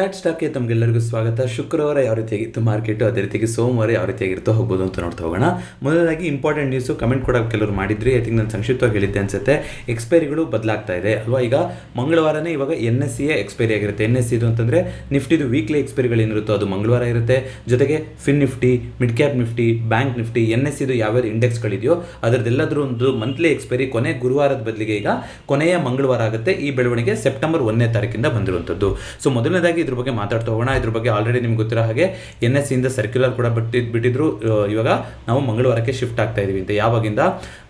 Chat ಸ್ಟಾಕ್ಗೆ ತಮಗೆಲ್ಲರಿಗೂ ಸ್ವಾಗತ. ಶುಕ್ರವಾರ ಯಾವ ರೀತಿಯಾಗಿತ್ತು ಮಾರ್ಕೆಟು, ಅದೇ ರೀತಿಯಾಗಿ ಸೋಮವಾರ ಯಾವ ರೀತಿಯಾಗಿರುತ್ತೋ ಹೋಗ್ಬೋದು ಅಂತ ನೋಡ್ತಾ ಹೋಗೋಣ. ಮೊದಲಾಗಿ ಇಂಪಾರ್ಟೆಂಟ್ ನ್ಯೂಸು ಕಮೆಂಟ್ ಕೂಡ ಕೆಲವರು ಮಾಡಿದ್ರಿ. ಐ ಥಿಂಕ್ ನಾನು ಸಂಕ್ಷಿಪ್ತವಾಗಿ ಹೇಳಿದ್ದೆ ಅನ್ಸುತ್ತೆ. ಎಕ್ಸ್ಪೈರಿಗಳು ಬದಲಾಗ್ತಾ ಇದೆ ಅಲ್ವಾ. ಈಗ ಮಂಗಳವಾರನೇ ಇವಾಗ NSE ಎಕ್ಸ್ಪೈರಿ ಆಗಿರುತ್ತೆ. NSE ಇದು ಅಂತಂದರೆ ನಿಫ್ಟಿದು ವೀಕ್ಲಿ ಎಕ್ಸ್ಪೈರಿಗಳೇನಿರುತ್ತೋ ಅದು ಮಂಗಳವಾರ ಇರುತ್ತೆ. ಜೊತೆಗೆ fin Nifty, mid cap Nifty, bank Nifty, NSE ಇದು ಯಾವ್ಯಾವ ಇಂಡೆಕ್ಸ್ಗಳಿದೆಯೋ ಅದರದ್ದೆಲ್ಲದರೂ ಒಂದು ಮಂತ್ಲಿ ಎಕ್ಸ್ಪೈರಿ ಕೊನೆ ಗುರುವಾರದ ಬದಲಿಗೆ ಈಗ ಕೊನೆಯ ಮಂಗಳವಾರ ಆಗುತ್ತೆ. ಈ ಬೆಳವಣಿಗೆ ಸೆಪ್ಟೆಂಬರ್ 1ನೇ ತಾರೀಕಿಂದ ಬಂದಿರುವಂಥದ್ದು. ಸೊ ಮೊದಲನೇದಾಗಿ ಇದ್ರ ಬಗ್ಗೆ ಮಾತಾಡ್ತಾ ಹೋಗೋಣ. ಇದ್ರ ಬಗ್ಗೆ ಆಲ್ರೆಡಿ ನಿಮ್ಗೆ ಗೊತ್ತಿರೋ ಹಾಗೆ NSE ಇಂದ ಸರ್ಕ್ಯುಲರ್ ಕೂಡ ಬಿಟ್ಟಿದ್ರು. ಇವಾಗ ನಾವು ಮಂಗಳವಾರಕ್ಕೆ ಶಿಫ್ಟ್ ಆಗ್ತಾ ಇದೀವಿ ಅಂತ. ಯಾವಾಗಿಂದ?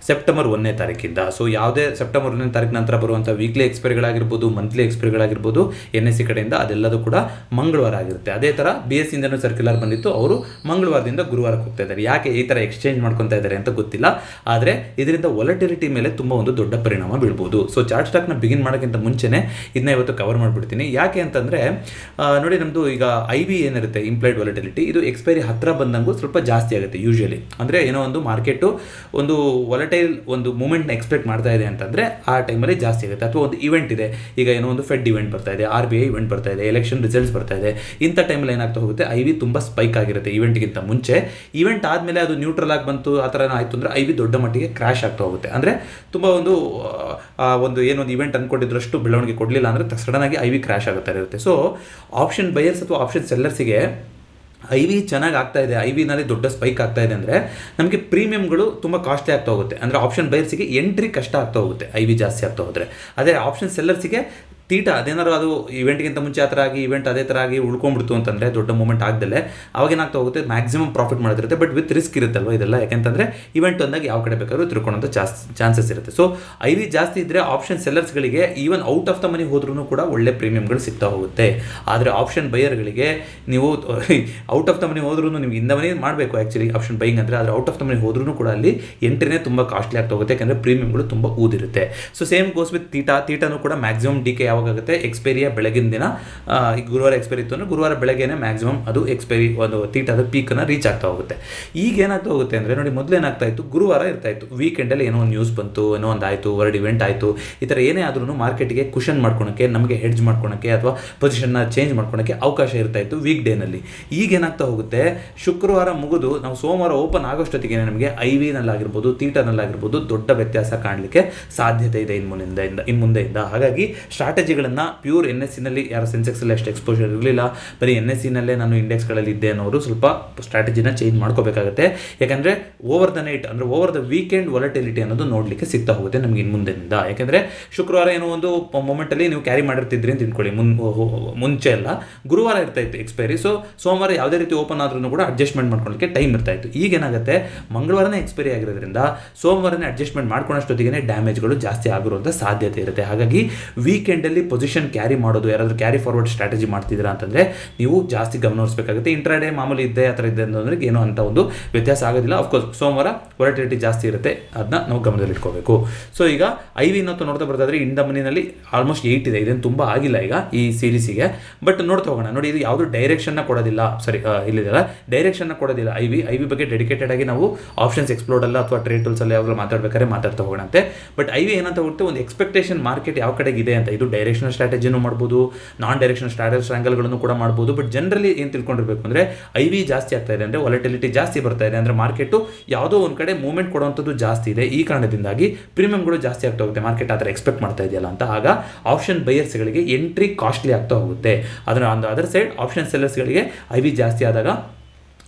ಸೆಪ್ಟೆಂಬರ್ 1ನೇ ತಾರೀಕಿಂದ. ಸೊ ಯಾವುದೇ ಸೆಪ್ಟೆಂಬರ್ 1ನೇ ತಾರೀಕು ನಂತರ ಬರುವಂಥ ವೀಕ್ಲಿ ಎಕ್ಸ್ಪೈರಿಗಳಾಗಿರ್ಬೋದು, ಮಂತ್ಲಿ ಎಕ್ಸ್ಪೈರಿಗಳಾಗಿರ್ಬೋದು NSE ಕಡೆಯಿಂದ ಅದೆಲ್ಲದೂ ಕೂಡ ಮಂಗಳವಾರ ಆಗಿರುತ್ತೆ. ಅದೇ ಥರ BSE ಇಂದನೂ ಸರ್ಕ್ಯುಲರ್ ಬಂದಿತ್ತು. ಅವರು ಮಂಗಳವಾರದಿಂದ ಗುರುವಾರಕ್ಕೆ ಹೋಗ್ತಾ ಇದ್ದಾರೆ. ಯಾಕೆ ಈ ಥರ ಎಕ್ಸ್ಚೇಂಜ್ ಮಾಡ್ಕೊತಾ ಇದ್ದಾರೆ ಅಂತ ಗೊತ್ತಿಲ್ಲ. ಆದರೆ ಇದರಿಂದ ವೊಲಟಿಲಿಟಿ ಮೇಲೆ ತುಂಬ ಒಂದು ದೊಡ್ಡ ಪರಿಣಾಮ ಬೀಳ್ಬೋದು. ಸೊ ಚಾರ್ಟ್ ಸ್ಟಾಕ್ನ ಬಿಗಿನ್ ಮಾಡೋಕ್ಕಿಂತ ಮುಂಚೆನೇ ಇದನ್ನ ಇವತ್ತು ಕವರ್ ಮಾಡಿಬಿಡ್ತೀನಿ. ಯಾಕೆ ಅಂತಂದರೆ ನೋಡಿ, ನಮ್ಮದು ಈಗ IB ಏನಿರುತ್ತೆ, ಇಂಪ್ಲೈಡ್ ವೊಲಟಿಲಿಟಿ, ಇದು ಎಕ್ಸ್ಪೈರಿ ಹತ್ತಿರ ಬಂದಂಗೂ ಸ್ವಲ್ಪ ಜಾಸ್ತಿ ಆಗುತ್ತೆ ಯೂಶಲಿ. ಅಂದರೆ ಏನೋ ಒಂದು ಮಾರ್ಕೆಟು ಒಂದು ವೊಲಟೈಲ್ ಒಂದು ಮೂಮೆಂಟ್ನ ಎಕ್ಸ್ಪೆಕ್ಟ್ ಮಾಡ್ತಾ ಇದೆ ಅಂತಂದರೆ ಆ ಟೈಮಲ್ಲಿ ಜಾಸ್ತಿ ಆಗುತ್ತೆ. ಅಥವಾ ಒಂದು ಇವೆಂಟ್ ಇದೆ, ಈಗ ಏನೋ ಒಂದು ಫೆಡ್ ಇವೆಂಟ್ ಬರ್ತಾ ಇದೆ, RBI ಇವೆಂಟ್ ಬರ್ತಾ ಇದೆ, ಎಲೆಕ್ಷನ್ ರಿಸಲ್ಟ್ಸ್ ಬರ್ತಾ ಇದೆ. ಇಂಥ ಟೈಮಲ್ಲಿ ಏನಾಗ್ತಾ ಹೋಗುತ್ತೆ, IB ತುಂಬ ಸ್ಪೈಕ್ ಆಗಿರುತ್ತೆ ಇವೆಂಟ್ಗಿಂತ ಮುಂಚೆ. ಇವೆಂಟ್ ಆದಮೇಲೆ ಅದು ನ್ಯೂಟ್ರಲ್ ಆಗಿ ಬಂತು, ಆ ಥರ ಆಯಿತು ಅಂದರೆ IB ದೊಡ್ಡ ಮಟ್ಟಿಗೆ ಕ್ರ್ಯಾಶ್ ಆಗ್ತಾ ಹೋಗುತ್ತೆ. ಅಂದರೆ ತುಂಬ ಒಂದು ಏನೊಂದು ಇವೆಂಟ್ ಅಂದ್ಕೊಂಡಿದ್ರಷ್ಟು ಬೆಳವಣಿಗೆ ಕೊಡಲಿಲ್ಲ ಅಂದರೆ ಸಡನ್ನಾಗಿ IB ಕ್ರ್ಯಾಶ್ ಆಗುತ್ತಾ ಇರುತ್ತೆ. ಸೊ ಆಪ್ಷನ್ ಬಯರ್ಸ್ ಅಥವಾ ಆಪ್ಷನ್ ಸೆಲ್ಲರ್ಸಿಗೆ IB ಚೆನ್ನಾಗಿ ಆಗ್ತಾ ಇದೆ, IBನಲ್ಲಿ ದೊಡ್ಡ ಸ್ಪೈಕ್ ಆಗ್ತಾ ಇದೆ ಅಂದರೆ ನಮಗೆ ಪ್ರೀಮಿಯಮ್ಗಳು ತುಂಬ ಕಾಸ್ಟ್ಲಿ ಆಗ್ತಾ ಹೋಗುತ್ತೆ. ಅಂದರೆ ಆಪ್ಷನ್ ಬಯರ್ಸಿಗೆ ಎಂಟ್ರಿ ಕಷ್ಟ ಆಗ್ತಾ ಹೋಗುತ್ತೆ IB ಜಾಸ್ತಿ ಆಗ್ತಾ ಹೋದರೆ. ಅದೇ ಆಪ್ಷನ್ ಸೆಲ್ಲರ್ಸಿಗೆ ಅದೇನಾದ್ರು ಅದು ಇವೆಂಟ್ಗಿಂತ ಮುಂಚೆ ಆ ಥರ ಆಗಿ ಇವೆಂಟ್ ಅದೇ ಥರ ಆಗಿ ಉಳ್ಕೊಂಡ್ಬಿಡ್ತು ಅಂತಂದರೆ ದೊಡ್ಡ ಮೂಮೆಂಟ್ ಆಗದಲ್ಲೇ ಅವಾಗೇನಾಗ್ತಾ ಹೋಗುತ್ತೆ, ಮ್ಯಾಕ್ಸಿಮಮ್ ಪ್ರಾಫಿಟ್ ಮಾಡಿರುತ್ತೆ. ಬಟ್ ವಿತ್ ರಿಸ್ಕ್ ಇರುತ್ತಲ್ವ ಇದೆಲ್ಲ. ಯಾಕೆಂತಂದರೆ ಇವೆಂಟ್ ಅಂದಾಗ ಯಾವ ಕಡೆ ಬೇಕಾದ್ರೂ ತಿಳ್ಕೊಳ್ಳೋಂಥ ಚಾನ್ಸಸ್ ಇರುತ್ತೆ. ಸೊ IB ಜಾಸ್ತಿ ಇದ್ದರೆ ಆಪ್ಷನ್ ಸೆಲ್ಲರ್ಸ್ಗಳಿಗೆ even out of the money ಹೋದ್ರೂ ಕೂಡ ಒಳ್ಳೆ ಪ್ರೀಮಿಯಮ್ಗಳು ಸಿಗ್ತಾ ಹೋಗುತ್ತೆ. ಆದರೆ ಆಪ್ಷನ್ ಬೈಯರ್ಗಳಿಗೆ ನೀವು ಔಟ್ ಆಫ್ ದ ಮನಿ ಹೋದ್ರೂ ನಿಮ್ಗೆ ಇಂದ ಮನಿ ಮಾಡಬೇಕು ಆ್ಯಕ್ಚುಲಿ ಆಪ್ಷನ್ ಬೈಯಿಂಗ್ ಅಂದರೆ. ಆದರೆ ಔಟ್ ಆಫ್ ದ ಮನಿ ಹೋದ್ರೂ ಕೂಡ ಅಲ್ಲಿ ಎಂಟ್ರಿನೇ ತುಂಬ ಕಾಸ್ಟ್ಲಿ ಆಗ್ತಾ ಹೋಗುತ್ತೆ, ಯಾಕಂದರೆ ಪ್ರೀಮಿಯಮ್ಗಳು ತುಂಬ ಊದಿರುತ್ತೆ. ಸೊ ಸೇಮ್ ಗೋಸ್ ವಿತ್ ತೀಟಾನು ಕೂಡ ಮ್ಯಾಕ್ಸಿಮಮ್ ಡಿಕೆ ಆಗುತ್ತೆ ಎಕ್ಸ್ಪೈರಿಯ ಬೆಳಗಿನ ದಿನ. ಗುರುವಾರ ಎಕ್ಸ್ಪೈರಿ ಇತ್ತು ಅಂದರೆ ಗುರುವಾರ ಬೆಳಗ್ಗೆನೇ ಮ್ಯಾಕ್ಸಿಮಮ್ ಅದು ಎಕ್ಸ್ಪೈರಿ ಒಂದು ತೀಟಾದ ಪೀಕನ್ನು ರೀಚ್ ಆಗ್ತಾ ಹೋಗುತ್ತೆ. ಈಗ ಏನಾಗ್ತಾ ಹೋಗುತ್ತೆ ಅಂದರೆ ನೋಡಿ, ಮೊದಲು ಏನಾಗ್ತಾ ಇತ್ತು, ಗುರುವಾರ ಇರ್ತಾ ಇತ್ತು, ವೀಕೆಂಡಲ್ಲಿ ಏನೋ ಒಂದು ನ್ಯೂಸ್ ಬಂತು, ಏನೋ ಒಂದು ಆಯಿತು, ವರ್ಲ್ಡ್ ಇವೆಂಟ್ ಆಯಿತು, ಈ ಥರ ಏನೇ ಆದ್ರೂ ಮಾರ್ಕೆಟಿಗೆ ಕುಷನ್ ಮಾಡ್ಕೊಳಕ್ಕೆ, ನಮಗೆ ಹೆಡ್ಜ್ ಮಾಡ್ಕೊಳಕ್ಕೆ ಅಥವಾ ಪೊಸಿಷನ್ನ ಚೇಂಜ್ ಮಾಡ್ಕೊಳಕ್ಕೆ ಅವಕಾಶ ಇರ್ತಾ ಇತ್ತು ವೀಕ್ ಡೇನಲ್ಲಿ. ಈಗ ಏನಾಗ್ತಾ ಹೋಗುತ್ತೆ, ಶುಕ್ರವಾರ ಮುಗಿದು ನಾವು ಸೋಮವಾರ ಓಪನ್ ಆಗೋಷ್ಟೊತ್ತಿಗೆ ನಮಗೆ IBನಲ್ಲಾಗಿರ್ಬೋದು, ತೀಟಾನಲ್ಲಾಗಿರ್ಬೋದು ದೊಡ್ಡ ವ್ಯತ್ಯಾಸ ಕಾಣಲಿಕ್ಕೆ ಸಾಧ್ಯತೆ ಇದೆ ಇನ್ನು ಮುಂದೆಯಿಂದ. ಹಾಗಾಗಿ ಸ್ಟ್ರಾಟಜಿಗಳನ್ನು ಪ್ಯೂರ್ NSEನಲ್ಲಿ ಯಾರು ಸೆನ್ಸೆಕ್ಸಲ್ಲಿ ಅಷ್ಟು ಎಕ್ಸ್ಪೋಜರ್ ಇರಲಿಲ್ಲ, ಬರೀ NSEನಲ್ಲೇ ನಾನು ಇಂಡೆಕ್ಸ್ಗಳಲ್ಲಿ ಇದ್ದೆ ಅನ್ನೋರು ಸ್ವಲ್ಪ ಸ್ಟ್ರಾಟಜಿನ ಚೇಂಜ್ ಮಾಡ್ಕೋಬೇಕಾಗುತ್ತೆ. ಯಾಕಂದರೆ ಓವರ್ ದ ನೈಟ್ ಅಂದರೆ ಓವರ್ ದ ವೀಕೆಂಡ್ ವೊಲಟಿಲಿಟಿ ಅನ್ನೋದು ನೋಡಲಿಕ್ಕೆ ಸಿಗ್ತಾ ಹೋಗುತ್ತೆ ನಮಗೆ ಇನ್ನು ಮುಂದೆಯಿಂದ. ಯಾಕೆಂದರೆ ಶುಕ್ರವಾರ ಏನೋ ಒಂದು ಮೊಮೆಂಟಲ್ಲಿ ನೀವು ಕ್ಯಾರಿ ಮಾಡಿರ್ತಿದ್ರಿ ಅಂತ ತಿಳ್ಕೊಳ್ಳಿ, ಮುಂಚೆ ಎಲ್ಲ ಗುರುವಾರ ಇರ್ತಾ ಇತ್ತು ಎಕ್ಸ್ಪೈರಿ. ಸೊ ಸೋಮವಾರ ಯಾವುದೇ ರೀತಿ ಓಪನ್ ಆದ್ರೂ ಕೂಡ ಅಡ್ಜಸ್ಟ್ಮೆಂಟ್ ಮಾಡ್ಕೊಳ್ಳೋಕ್ಕೆ ಟೈಮ್ ಇರ್ತಾ ಇತ್ತು. ಈಗೇನಾಗುತ್ತೆ, ಮಂಗಳವಾರನೇ ಎಕ್ಸ್ಪೈರಿ ಆಗಿರೋದ್ರಿಂದ ಸೋಮವಾರನೇ ಅಡ್ಜಸ್ಟ್ಮೆಂಟ್ ಮಾಡ್ಕೊಳ್ಳೋಷ್ಟೊತ್ತಿಗೆ ಡ್ಯಾಮೇಜ್ಗಳು ಜಾಸ್ತಿ ಆಗಿರುವಂಥ ಸಾಧ್ಯತೆ ಇರುತ್ತೆ. ಹಾಗಾಗಿ ವೀಕೆಂಡಲ್ಲಿ ಪೊಸಿಷನ್ ಕ್ಯಾರಿ ಮಾಡೋದು, ಯಾರಾದರೂ ಕ್ಯಾರಿ ಫಾರ್ವರ್ಡ್ ಸ್ಟ್ರಾಟಜಿ ಮಾಡ್ತಿದ್ದೀರಾ ಅಂತಂದರೆ ನೀವು ಜಾಸ್ತಿ ಗಮನಿಸಬೇಕಾಗುತ್ತೆ. ಇಂಟ್ರಾಡೇ ಮಾಮೂಲಿ ಇದ್ದೆ ಆ ಥರ ಇದ್ದೆ ಅಂತಂದರೆ ಏನೋ ಅಂತ ಒಂದು ವ್ಯತ್ಯಾಸ ಆಗೋದಿಲ್ಲ. ಅಫ್ಕೋರ್ಸ್ ಸೋಮವಾರ ವೊಲಟಿಲಿಟಿ ಜಾಸ್ತಿ ಇರುತ್ತೆ, ಅದನ್ನ ನಾವು ಗಮನದಲ್ಲಿ ಇಟ್ಕೋಬೇಕು. ಸೊ ಈಗ IB ಅನ್ನೋದು ನೋಡ್ತಾ ಬರ್ತಾಯಿದ್ರೆ ಇಂದ ಮನಿನಲ್ಲಿ ಆಲ್ಮೋಸ್ಟ್ 8 ಇದೆ. ಇದೇನು ತುಂಬ ಆಗಿಲ್ಲ ಈಗ ಈ ಸೀರೀಸಿಗೆ. ಬಟ್ ನೋಡ್ತಾ ಹೋಗೋಣ. ನೋಡಿ, ಇದು ಯಾವುದು ಡೈರೆಕ್ಷನ್ನ ಕೊಡೋದಿಲ್ಲ, ಇಲ್ಲಿದೆಲ್ಲ ಡೈರೆಕ್ಷನ್ನ ಕೊಡೋದಿಲ್ಲ IB ಬಗ್ಗೆ ಡೆಡಿಕೇಟೆಡ್ ಆಗಿ ನಾವು ಆಪ್ಷನ್ಸ್ ಎಕ್ಸ್ಪ್ಲೋರ್ಡಲ್ಲ ಅಥವಾ ಟ್ರೇಡ್ ಟೂಲ್ಸಲ್ಲಿ ಯಾವಾಗಲೂ ಮಾತಾಡ್ತಾ ಹೋಗೋಣಂತೆ. ಬಟ್ IB ಏನಂತ ಹೋಗುತ್ತೆ, ಒಂದು ಎಕ್ಸ್ಪೆಕ್ಟೇಷನ್ ಮಾರ್ಕೆಟ್ ಯಾವ ಕಡೆಗೆ ಇದೆ ಅಂತ. ಇದು ಡೈರೆಕ್ಷನಲ್ ಸ್ಟ್ರಾಟಜಿನೂ ಮಾಡ್ಬೋದು, ನಾನ್ ಡೈರೆಕ್ಷನಲ್ ಸ್ಟ್ರಾಂಗಲ್ಗಳನ್ನು ಕೂಡ ಮಾಡ್ಬೋದು. ಬಟ್ ಜನರಲಿ ಏನು ತಿಳ್ಕೊಂಡಿರಬೇಕು ಅಂದರೆ IB ಜಾಸ್ತಿ ಆಗ್ತಾ ಇದೆ ಅಂದರೆ ವೊಲಟಿಲಿಟಿ ಜಾಸ್ತಿ ಬರ್ತಾ ಇದೆ ಅಂದರೆ ಮಾರ್ಕೆಟು ಯಾವುದೋ ಒಂದು ಕಡೆ ಮೂವ್ಮೆಂಟ್ ಕೊಡುವಂಥದ್ದು ಜಾಸ್ತಿ ಇದೆ. ಈ ಕಾರಣದಿಂದಾಗಿ ಪ್ರೀಮಿಯಮ್ಗಳು ಜಾಸ್ತಿ ಆಗ್ತಾ ಹೋಗುತ್ತೆ, ಮಾರ್ಕೆಟ್ ಆ ಥರ ಎಕ್ಸ್ಪೆಕ್ಟ್ ಮಾಡ್ತಾ ಇದೆಯಲ್ಲ ಅಂತ. ಆಗ ಆಪ್ಷನ್ ಬೈಯರ್ಸ್ಗಳಿಗೆ ಎಂಟ್ರಿ ಕಾಸ್ಟ್ಲಿ ಆಗ್ತಾ ಹೋಗುತ್ತೆ. ಅದರ ಅದರ್ ಸೈಡ್ ಆಪ್ಷನ್ ಸೆಲ್ಲರ್ಸ್ಗಳಿಗೆ IB ಜಾಸ್ತಿ ಆದಾಗ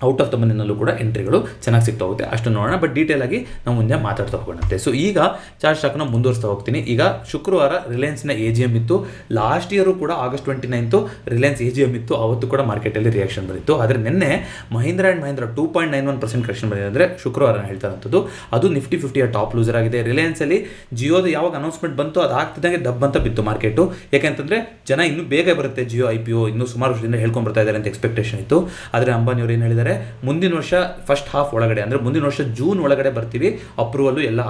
ಔಟ್ ಆಫ್ ದ ಮನಿನಲ್ಲೂ ಕೂಡ ಎಂಟ್ರಿಗಳು ಚೆನ್ನಾಗಿ ಸಿಗ್ತಾ ಹೋಗುತ್ತೆ. ಅಷ್ಟು ನೋಡೋಣ. ಬಟ್ ಡೀಟೇಲ್ ಆಗಿ ನಾವು ಮುಂದೆ ಮಾತಾಡ್ತಾ ಹೋಗೋಣಂತೆ. ಸೊ ಈಗ ಚಾರ್ಟ್ ಸ್ಟಾಕ್ನ ಮುಂದುವರಿಸ್ತಾ ಹೋಗ್ತೀನಿ. ಈಗ ಶುಕ್ರವಾರ ರಿಲಯನ್ಸ್ನ AGM ಇತ್ತು. ಲಾಸ್ಟ್ ಇಯರು ಕೂಡ August 29 ರಿಲಯನ್ಸ್ AGM ಇತ್ತು. ಅವತ್ತು ಕೂಡ ಮಾರ್ಕೆಟಲ್ಲಿ ರಿಯಾಕ್ಷನ್ ಬಂದಿತ್ತು. ಆದರೆ ನಿನ್ನೆ ಮಹೀಂದ್ರ ಆ್ಯಂಡ್ ಮಹೀಂದ್ರ 2.91% ಕರೆಕ್ಷನ್ ಬಂದಿದೆ. ಅಂದರೆ ಶುಕ್ರವಾರ ಹೇಳ್ತಾರಂಥದ್ದು ಅದು ನಿಫ್ಟಿ 50ಯ ಟಾಪ್ ಲೂಸರ್ ಆಗಿದೆ. ರಿಲಯನ್ಸಲ್ಲಿ ಜಿಯೋದು ಯಾವಾಗ ಅನೌನ್ಸ್ಮೆಂಟ್ ಬಂತು ಅದು ಆಗ್ತಿದ್ದಂಗೆ ಡಬ್ ಅಂತ ಬಿತ್ತು ಮಾರ್ಕೆಟು. ಯಾಕೆಂತಂದರೆ ಜನ ಇನ್ನೂ ಬೇಗ ಬರುತ್ತೆ ಜಿಯೋ IPO, ಇನ್ನೂ ಸುಮಾರು ವರ್ಷದಿಂದ ಹೇಳ್ಕೊಂಡು ಬರ್ತಾ ಇದ್ದಾರೆ ಅಂತ ಎಕ್ಸ್ಪೆಕ್ಟೇಷನ್ ಇತ್ತು. ಆದರೆ ಅಂಬಾನಿಯವರು ಏನು ಹೇಳಿದ್ದಾರೆ, ಮುಂದಿನ ವರ್ಷ ಫಸ್ಟ್ ಹಾಫ್ ಒಳಗಡೆ ಅಂದರೆ ಮುಂದಿನ ವರ್ಷ ಜೂನ್ ಒಳಗಡೆ ಬರ್ತೀವಿ, ಅಪ್ರೂವಲ್ ಎಲ್ಲ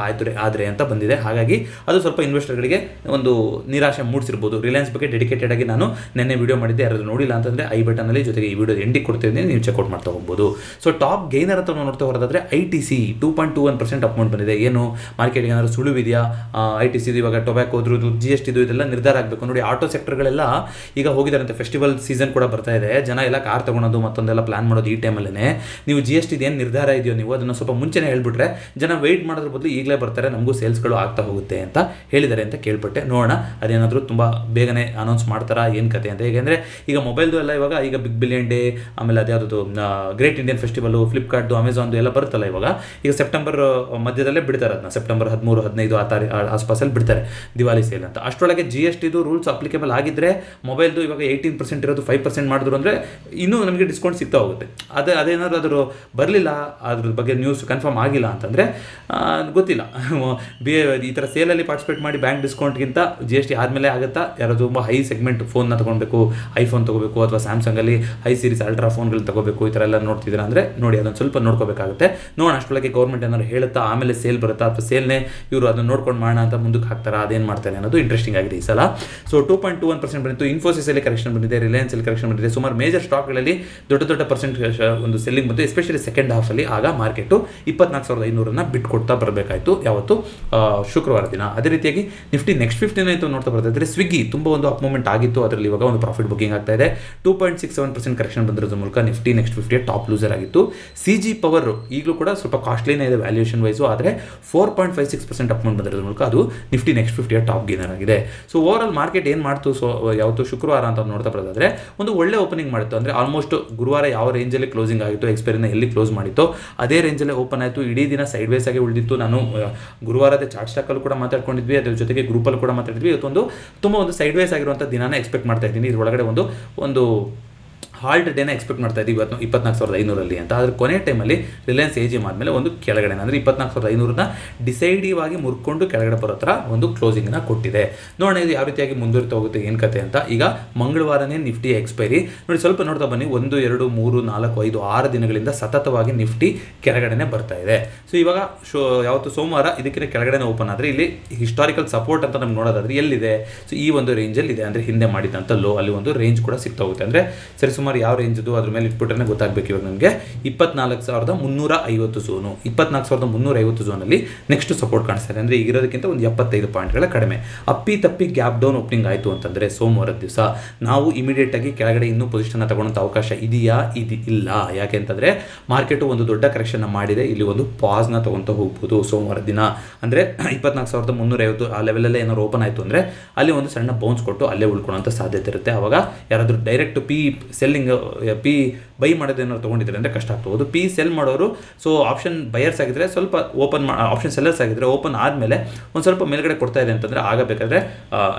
ಆದರೆ ಅಂತ ಬಂದಿದೆ. ಹಾಗಾಗಿ ಅದು ಸ್ವಲ್ಪ ಇನ್ವೆಸ್ಟರ್ಗಳಿಗೆ ಒಂದು ನಿರಾಶೆ ಮೂಡಿಸಿರ್ಬೋದು. ರಿಲಯನ್ಸ್ ಬಗ್ಗೆ ಡೆಡಿಕೇಟೆಡ್ ಆಗಿ ನಾನು ನೆನ್ನೆ ವಿಡಿಯೋ ಮಾಡಿದ್ದೆ, ಯಾರಾದರೂ ನೋಡಿಲ್ಲ ಅಂತಂದರೆ ಐ ಬಟನಲ್ಲಿ ಜೊತೆಗೆ ಈ ವಿಡಿಯೋ ಎಂಡಿಗೆ ಕೊಡ್ತಿದ್ದೀನಿ, ನೀವು ಚೆಕ್ಔಟ್ ಮಾಡ್ತಾ ಹೋಗ್ಬೋದು. ಸೊ ಟಾಪ್ ಗೈನರ್ ಅಂತ ನೋಡ್ತಾ ಹೊರದಾದ್ರೆ ITC 2.21% ಅಪ್ ಬಂದಿದೆ. ಏನು ಮಾರ್ಕೆಟ್ಗೆ ಏನಾದರೂ ಸುಳುವಿದೆಯಾ? ITC ಇವಾಗ ಟೊಬ್ಯಾಕೋದ್ರದ್ದು GST ಇದೆಲ್ಲ ನಿರ್ಧಾರ ಆಗಬೇಕು ನೋಡಿ. ಆಟೋ ಸೆಕ್ಟರ್ಗಳೆಲ್ಲ ಈಗ ಹೋಗಿದಾರಂತೆ, ಫೆಸ್ಟಿವಲ್ ಸೀಸನ್ ಕೂಡ ಬರ್ತಾ ಇದೆ, ಜನ ಎಲ್ಲ ಕಾರ್ ತಗೊಳೋದು ಮತ್ತೊಂದೆಲ್ಲ ಪ್ಲಾನ್ ಮಾಡೋದು ಈ ಟೈಮಲ್ಲೇ. ನೀವು GST ಏನು ನಿರ್ಧಾರ ಇದೆಯೋ ನೀವು ಅದನ್ನು ಸ್ವಲ್ಪ ಮುಂಚೆನೇ ಹೇಳ್ಬಿಟ್ರೆ ಜನ ವೆಯ್ಟ್ ಮಾಡೋದ್ರ ಬದಲು ಈಗಲೇ ಬರ್ತಾರೆ, ನಮಗೂ ಸೇಲ್ಸ್ಗಳು ಆಗ್ತಾ ಹೋಗುತ್ತೆ ಅಂತ ಹೇಳಿದ್ದಾರೆ ಅಂತ ಕೇಳ್ಪಟ್ಟೆ. ನೋಡೋಣ ಅದೇನಾದರೂ ತುಂಬ ಬೇಗನೆ ಅನೌನ್ಸ್ ಮಾಡ್ತಾರಾ ಏನು ಕತೆ ಅಂತ. ಹೇಗೆಂದರೆ ಈಗ ಮೊಬೈಲ್ದು ಎಲ್ಲ ಇವಾಗ ಈಗ ಬಿಗ್ ಬಿಲಿಯನ್ ಡೇ, ಆಮೇಲೆ ಅದ್ಯಾವುದು ಗ್ರೇಟ್ ಇಂಡಿಯನ್ ಫೆಸ್ಟಿವಲು, ಫ್ಲಿಪ್ಕಾರ್ಟ್ದು, ಅಮೆಝಾನ್ದು ಎಲ್ಲ ಬರುತ್ತಲ್ಲ ಇವಾಗ. ಈಗ ಸೆಪ್ಟೆಂಬರ್ ಮಧ್ಯದಲ್ಲೇ ಬಿಡ್ತಾರೆ ಅದನ್ನ, ಸೆಪ್ಟೆಂಬರ್ 13-15 ಆಸ್ಪಾಸಲ್ಲಿ ಬಿಡ್ತಾರೆ ದಿವಾಲಿ ಸೇಲ್ ಅಂತ. ಅಷ್ಟರೊಳಗೆ GSTದು ರೂಲ್ಸ್ ಅಪ್ಲಿಕೇಬಲ್ ಆಗಿದ್ದರೆ ಮೊಬೈಲ್ದು ಇವಾಗ 18% ಇರೋದು 5% ಮಾಡಿದ್ರು ಅಂದರೆ ಇನ್ನೂ ನಮಗೆ ಡಿಸ್ಕೌಂಟ್ ಸಿಗ್ತಾ ಹೋಗುತ್ತೆ. ಅದೇನಾದರೂ ಅದ್ರ ಬರಲಿಲ್ಲ, ಅದ್ರ ಬಗ್ಗೆ ನ್ಯೂಸ್ ಕನ್ಫರ್ಮ್ ಆಗಿಲ್ಲ ಅಂತಂದರೆ ಗೊತ್ತಿಲ್ಲ. ಈ ಥರ ಸೇಲಲ್ಲಿ ಪಾರ್ಟಿಸಿಪೇಟ್ ಮಾಡಿ ಬ್ಯಾಂಕ್ ಡಿಸ್ಕೌಂಟ್ಗಿಂತ GST ಆದಮೇಲೆ ಆಗುತ್ತಾ? ಯಾರೋ ತುಂಬ ಹೈ ಸೆಗ್ಮೆಂಟ್ ಫೋನ್ನ ತೊಗೊಳ್ಬೇಕು, ಐಫೋನ್ ತೊಗೋಬೇಕು, ಅಥವಾ ಸ್ಯಾಮ್ಸಂಗಲ್ಲಿ ಹೈ ಸೀರೀಸ್ ಅಲ್ಟ್ರಾ ಫೋನ್ಗಳು ತೊಗೋಬೇಕು, ಈ ಥರ ಎಲ್ಲ ನೋಡ್ತಿದ್ದೀರಾ ಅಂದರೆ ನೋಡಿ ಅದನ್ನು ಸ್ವಲ್ಪ ನೋಡ್ಕೋಬೇಕಾಗುತ್ತೆ. ನೋಡೋಣ ಅಷ್ಟೊಳಗೆ ಗೌರ್ಮೆಂಟ್ ಏನಾದ್ರು ಹೇಳುತ್ತಾ ಆಮೇಲೆ ಸೇಲ್ ಬರುತ್ತಾ, ಅಥವಾ ಸೇಲ್ನೇ ಇವರು ಅದನ್ನು ನೋಡ್ಕೊಂಡು ಮಾಡೋಣ ಅಂತ ಮುಂದಕ್ಕೆ ಹಾಕ್ತಾರಾ, ಅದೇನು ಮಾಡ್ತಾರೆ ಅನ್ನೋದು ಇಂಟ್ರೆಸ್ಟಿಂಗ್ ಆಗಿದೆ ಈ ಸಲ. ಸೊ 2.21% ಬಂದಿತ್ತು. ಇನ್ಫೋಸಿಸಲ್ಲಿ ಕರೆಕ್ಷನ್ ಬಂದಿದೆ, ರಿಲಯನ್ಸಲ್ಲಿ ಕರೆಕ್ಷನ್ ಬಂದಿದೆ, ಸುಮಾರು ಮೇಜರ್ ಸ್ಟಾಕ್ಗಳಲ್ಲಿ ದೊಡ್ಡ ಪರ್ಸೆಂಟ್ ಒಂದು ಸೆಲ್ಲಿಂಗ್ ಬಂತು, ಎಸ್ಪೆಷಲಿ ಸೆಕೆಂಡ್ ಹಾಫಲ್ಲಿ. ಆಗ ಮಾರ್ಕೆಟು 24,500 ಬಿಟ್ ಕೊಡ್ತಾ ಬರಬೇಕಾಯಿತು ಯಾವತ್ತು? ಶುಕ್ರವಾರ ದಿನ. ಅದೇ ರೀತಿಯಾಗಿ ನಿಫ್ಟಿ ನೆಕ್ಸ್ಟ್ 15 ಆಯಿತು ನೋಡ್ತಾ ಬರ್ತಾ ಸ್ವಿಗ್ಗಿ ತುಂಬ ಒಂದು ಅಪ್ ಮೂವ್ಮೆಂಟ್ ಆಗಿತ್ತು, ಅದರಲ್ಲಿ ಇವಾಗ ಒಂದು ಪ್ರಾಫಿಟ್ ಬುಕಿಂಗ್ ಆಗ್ತಾ ಇದೆ. 2.67% ಕರೆಕ್ಷನ್ ಬಂದಿರೋದ್ರ ಮೂಲಕ ನಿಫ್ಟಿ ನೆಕ್ಸ್ಟ್ 50 ಟಾಪ್ ಲೂಸರ್ ಆಗಿತ್ತು. CG ಪವರ್ ಈಗಲೂ ಕೂಡ ಸ್ವಲ್ಪ ಕಾಸ್ಟ್ಲಿನೇ ಇದೆ ವ್ಯಾಲ್ಯೂಯೇಷನ್ ವೈಸು, ಆದರೆ 4.56% ಅಪ್ ಬಂದಿರೋದ್ರ ಮೂಲಕ ಅದು ನಿಫ್ಟಿ ನೆಕ್ಸ್ಟ್ 50 ಟಾಪ್ ಗೇನರ್ ಆಗಿದೆ. ಸೊ ಓವರ್ ಆಲ್ ಮಾರ್ಕೆಟ್ ಏನು ಮಾಡ್ತು? ಸೊ ಯಾವತ್ತು ಶುಕ್ರವಾರ ಅಂತ ನೋಡ್ತಾ ಬರೋದಾದ್ರೆ ಒಂದು ಒಳ್ಳೆ ಓಪನಿಂಗ್ ಮಾಡಿತ್ತು. ಅಂದರೆ ಆಲ್ಮೋಸ್ಟ್ ಗುರುವಾರ ಯಾವ ರೇಂಜಲ್ಲಿ ಕ್ಲೋಸಿಂಗ್ ಆಗಿತ್ತು, ಎಕ್ಸ್ಪೈರಿನ ಎಲ್ಲಿ ಕ್ಲೋಸ್ ಮಾಡಿತ್ತು ಅದೇ ರೇಂಜಲ್ಲೇ ಓಪನ್ ಆಯಿತು. ಇಡೀ ದಿನ ಸೈಡ್ ವೇಸ್ ಆಗಿ ಉಳಿದಿತ್ತು. ನಾನು ಗುರುವಾರದ ಚಾರ್ಟ್ ಸ್ಟಾಕಲ್ಲೂ ಕೂಡ ಮಾತಾಡ್ಕೊಂಡಿದ್ವಿ, ಅದ್ರ ಜೊತೆಗೆ ಗ್ರೂಪಲ್ಲಿ ಕೂಡ ಮಾತಾಡಿದ್ವಿ. ಇವತ್ತೊಂದು ತುಂಬ ಒಂದು ಸೈಡ್ ವೇಸ್ ಆಗಿರುವಂಥ ದಿನಾನೇ ಎಕ್ಸ್ಪೆಕ್ಟ್ ಮಾಡ್ತಾ ಇದ್ದೀನಿ. ಇದರೊಳಗಡೆ ಒಂದು ಹಾಲ್ಟ್ ಡೇನ ಎಕ್ಸ್ಪೆಕ್ಟ್ ಮಾಡ್ತಾ ಇದ್ದೀವಿ 24,500 ಅಂತ. ಆದರೆ ಕೊನೆ ಟೈಮಲ್ಲಿ ರಿಲಯನ್ಸ್ AGM ಆದಮೇಲೆ ಒಂದು ಕೆಳಗಡೆ ಅಂದರೆ 24,500ನ ಡಿಸೈಡಿವ್ ಆಗಿ ಮುರ್ಕೊಂಡು ಕೆಳಗಡೆ ಬರೋ ಥರ ಒಂದು ಕ್ಲೋಸಿಂಗ್ನ ಕೊಟ್ಟಿದೆ. ನೋಡೋಣ ಇದು ಯಾವ ರೀತಿಯಾಗಿ ಮುಂದುವರಿತಾ ಹೋಗುತ್ತೆ, ಏನು ಕತೆ ಅಂತ. ಈಗ ಮಂಗಳವಾರನೇ ನಿಫ್ಟಿ ಎಕ್ಸ್ಪೈರಿ ನೋಡಿ, ಸ್ವಲ್ಪ ನೋಡ್ತಾ ಬನ್ನಿ. 1, 2, 3, 4, 5, 6 ದಿನಗಳಿಂದ ಸತತವಾಗಿ ನಿಫ್ಟಿ ಕೆಳಗಡೆನೆ ಬರ್ತಾ ಇದೆ. ಸೊ ಇವಾಗ ಯಾವತ್ತು ಸೋಮವಾರ ಇದಕ್ಕೆ ಕೆಳಗಡೆನೆ ಓಪನ್ ಆದರೆ ಇಲ್ಲಿ ಹಿಸ್ಟಾರಿಕಲ್ ಸಪೋರ್ಟ್ ಅಂತ ನಮ್ಗೆ ನೋಡೋದಾದ್ರೆ ಎಲ್ಲಿದೆ? ಸೊ ಈ ಒಂದು ರೇಂಜಲ್ಲಿ ಇದೆ, ಅಂದರೆ ಹಿಂದೆ ಮಾಡಿದಂಥ ಲೋ ಅಲ್ಲಿ ಒಂದು ರೇಂಜ್ ಕೂಡ ಸಿಗ್ತಾ ಹೋಗುತ್ತೆ. ಅಂದರೆ ಸರಿ ಸುಮಾರು ಯಾವ ರೇಂಜ್ ಅದ್ರ ಮೇಲೆ ಇಟ್ಬಿಟ್ರೆ ಗೊತ್ತಾಗಬೇಕು. ಇವಾಗ ನಮಗೆ 24,350 ಝೋನು, 24,350 ಝೋನಲ್ಲಿ ನೆಕ್ಸ್ಟ್ ಸಪೋರ್ಟ್ ಕಾಣಿಸ್ತಾ ಇದೆ. ಅಂದರೆ ಈಗಿರೋದಕ್ಕಿಂತ ಒಂದು 75 ಪಾಯಿಂಟ್ಗಳ ಕಡಿಮೆ. ತಪ್ಪಿ ಗ್ಯಾಪ್ ಡೌನ್ ಓಪನಿಂಗ್ ಆಯಿತು ಅಂತಂದರೆ ಸೋಮವಾರದ ದಿವಸ ನಾವು ಇಮಿಡಿಯೇಟ್ ಆಗಿ ಕೆಳಗಡೆ ಇನ್ನೂ ಪೊಸಿಷನ್ ತಗೊಳ್ಳೋಂಥ ಅವಕಾಶ ಇದೆಯಾ? ಇಲ್ಲ. ಯಾಕೆ ಅಂತಂದರೆ ಮಾರ್ಕೆಟು ಒಂದು ದೊಡ್ಡ ಕರೆಕ್ಷನ್ ಮಾಡಿದೆ, ಇಲ್ಲಿ ಒಂದು ಪಾಸ್ನ ತಗೊಳ್ತಾ ಹೋಗ್ಬೋದು ಸೋಮವಾರ ದಿನ. ಅಂದರೆ 24,350 ಆ ಲೆವೆಲಲ್ಲೇ ಏನಾದ್ರು ಓಪನ್ ಆಯಿತು ಅಂದರೆ ಅಲ್ಲಿ ಒಂದು ಸಣ್ಣ ಬೌನ್ಸ್ ಕೊಟ್ಟು ಅಲ್ಲೇ ಉಳ್ಕೊಳ್ಳೋಂಥ ಸಾಧ್ಯತೆ ಇರುತ್ತೆ. ಆವಾಗ ಯಾರಾದರೂ ಡೈರೆಕ್ಟ್ ಪಿ ಬೈ ಮಾಡೋದೇನಾದ್ರು ತೊಗೊಂಡಿದ್ದಾರೆ ಅಂದರೆ ಕಷ್ಟ ಆಗ್ತದೆ. ಪಿ ಸೆಲ್ ಮಾಡೋರು, ಸೊ ಆಪ್ಷನ್ ಬಯರ್ಸ್ ಆಗಿದ್ರೆ ಸ್ವಲ್ಪ ಆಪ್ಷನ್ ಸೆಲ್ಲರ್ಸ್ ಆಗಿದ್ರೆ ಓಪನ್ ಆದಮೇಲೆ ಒಂದು ಸ್ವಲ್ಪ ಮೇಲ್ಗಡೆ ಕೊಡ್ತಾ ಇದೆ ಅಂತಂದರೆ ಆಗಬೇಕಾದ್ರೆ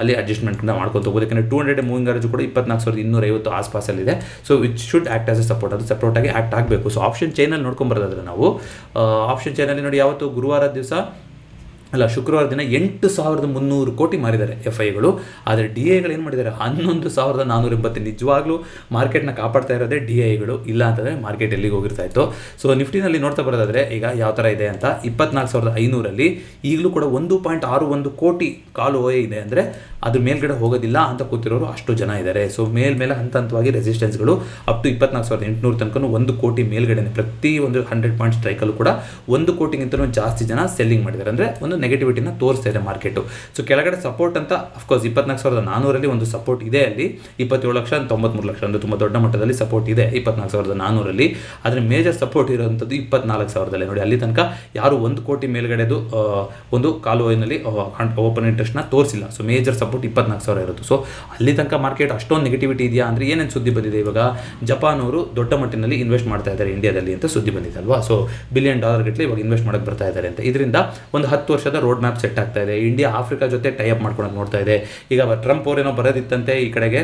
ಅಲ್ಲಿ ಅಡ್ಜಸ್ಟ್ಮೆಂಟ್ನ ಮಾಡ್ಕೊತ ಹೋಗೋದು. ಯಾಕಂದರೆ 200 ಮೂವಿಂಗ್ ಅವರೇಜ್ ಕೂಡ 24,250 ಆಸ್ಪಾಸಲ್ಲಿದೆ. So which should act as a support, ಅದು ಸಪೋರ್ಟಾಗಿ ಆ್ಯಕ್ಟ್ ಆಗಬೇಕು. ಸೊ ಆಪ್ಷನ್ ಚೈನಲ್ಲಿ ನೋಡ್ಕೊಂಬರೋದಾದ್ರೆ ನಾವು ಆಪ್ಷನ್ ಚೈನಲ್ಲಿ ನೋಡಿ, ಯಾವತ್ತು ಗುರುವಾರ ದಿವಸ ಶುಕ್ರವಾರ ದಿನ 8,300 ಕೋಟಿ ಮಾರಿದ್ದಾರೆ FIಗಳು. ಆದರೆ DIಗಳು ಏನು ಮಾಡಿದ್ದಾರೆ? 11,480. ನಿಜವಾಗ್ಲೂ ಮಾರ್ಕೆಟ್ನ ಕಾಪಾಡ್ತಾ ಇರೋದೇ DIಗಳು, ಇಲ್ಲ ಅಂತಂದರೆ ಮಾರ್ಕೆಟ್ ಎಲ್ಲಿಗೆ ಹೋಗಿರ್ತಾ ಇತ್ತು. ಸೊ ನಿಫ್ಟಿನಲ್ಲಿ ನೋಡ್ತಾ ಬರೋದಾದರೆ ಈಗ ಯಾವ ಥರ ಇದೆ ಅಂತ, 24,500 ಈಗಲೂ ಕೂಡ 1.61 ಕೋಟಿ ಕಾಲು OA ಇದೆ. ಅಂದರೆ ಅದ್ರ ಮೇಲ್ಗಡೆ ಹೋಗೋದಿಲ್ಲ ಅಂತ ಕೂತಿರೋರು ಅಷ್ಟು ಜನ ಇದ್ದಾರೆ. ಸೊ ಮೇಲೆ ಹಂತವಾಗಿ ರೆಸಿಸ್ಟೆನ್ಸ್ಗಳು ಅಪ್ ಟು 24,800 ತನಕ 1 ಕೋಟಿ ಮೇಲ್ಗಡೆ, ಪ್ರತಿ ಒಂದು 100 ಪಾಯಿಂಟ್ ಸ್ಟ್ರೈಕಲ್ಲೂ ಕೂಡ 1 ಕೋಟಿಗಿಂತಲೂ ಜಾಸ್ತಿ ಜನ ಸೆಲ್ಲಿಂಗ್ ಮಾಡಿದ್ದಾರೆ. ಅಂದರೆ ಒಂದು ನೆಗೆಟಿವಿಟಿನ ತೋರಿಸ್ತಾ ಇದೆ ಮಾರ್ಕೆಟು. ಸೊ ಕೆಳಗಡೆ ಸಪೋರ್ಟ್ ಅಂತ ಅಫ್ಕೋರ್ಸ್ 24,400 ಒಂದು ಸಪೋರ್ಟ್ ಇದೆ. ಅಲ್ಲಿ 27,93,00,000 ಅಂದರೆ ತುಂಬ ದೊಡ್ಡ ಮಟ್ಟದಲ್ಲಿ ಸಪೋರ್ಟ್ ಇದೆ 24,400. ಆದರೆ ಮೇಜರ್ ಸಪೋರ್ಟ್ ಇರುವಂಥದ್ದು 24,000 ನೋಡಿ. ಅಲ್ಲಿ ತನಕ ಯಾರು 1 ಕೋಟಿ ಮೇಲ್ಗಡೆದು ಒಂದು ಕಾಲು ಓಯ್ನಲ್ಲಿ ಓಪನ್ ಇಂಟ್ರೆಸ್ಟ್ನ ತೋರಿಸಿಲ್ಲ. ಸೊ ಮೇಜರ್ ಸಪೋರ್ಟ್ 24,000 ಇರುತ್ತೆ. ಸೊ ಅಲ್ಲಿ ತನಕ ಮಾರ್ಕೆಟ್ ಅಷ್ಟೊಂದು ನೆಗೆಟಿವಿಟಿ ಇದೆಯಾ ಅಂದರೆ ಏನೇನು ಸುದ್ದಿ ಬಂದಿದೆ? ಇವಾಗ ಜಪಾನ್ ಅವರು ದೊಡ್ಡ ಮಟ್ಟಿನಲ್ಲಿ ಇನ್ವೆಸ್ಟ್ ಮಾಡ್ತಾ ಇದ್ದಾರೆ ಇಂಡಿಯಾದಲ್ಲಿ ಅಂತ ಸುದ್ದಿ ಬಂದಿದೆ ಅಲ್ವಾ. ಸೊ $1 ಬಿಲಿಯನ್ ಗಟ್ಟಲೆ ಇವಾಗ ಇನ್ವೆಸ್ಟ್ ಮಾಡೋಕ್ಕೆ ಬರ್ತಾ ಇದ್ದಾರೆ ಅಂತ. ಇದರಿಂದ ಒಂದು 10 ವರ್ಷ ವರ್ಷದ ರೋಡ್ ಮ್ಯಾಪ್ ಸೆಟ್ ಆಗ್ತಾ ಇದೆ. ಇಂಡಿಯಾ ಆಫ್ರಿಕಾ ಜೊತೆ ಟೈ ಅಪ್ ಮಾಡ್ಕೊಳಕ್ಕೆ ನೋಡ್ತಾ ಇದೆ. ಈಗ ಟ್ರಂಪ್ ಅವರೇನೋ ಬರೋದಿತ್ತಂತೆ ಈ ಕಡೆಗೆ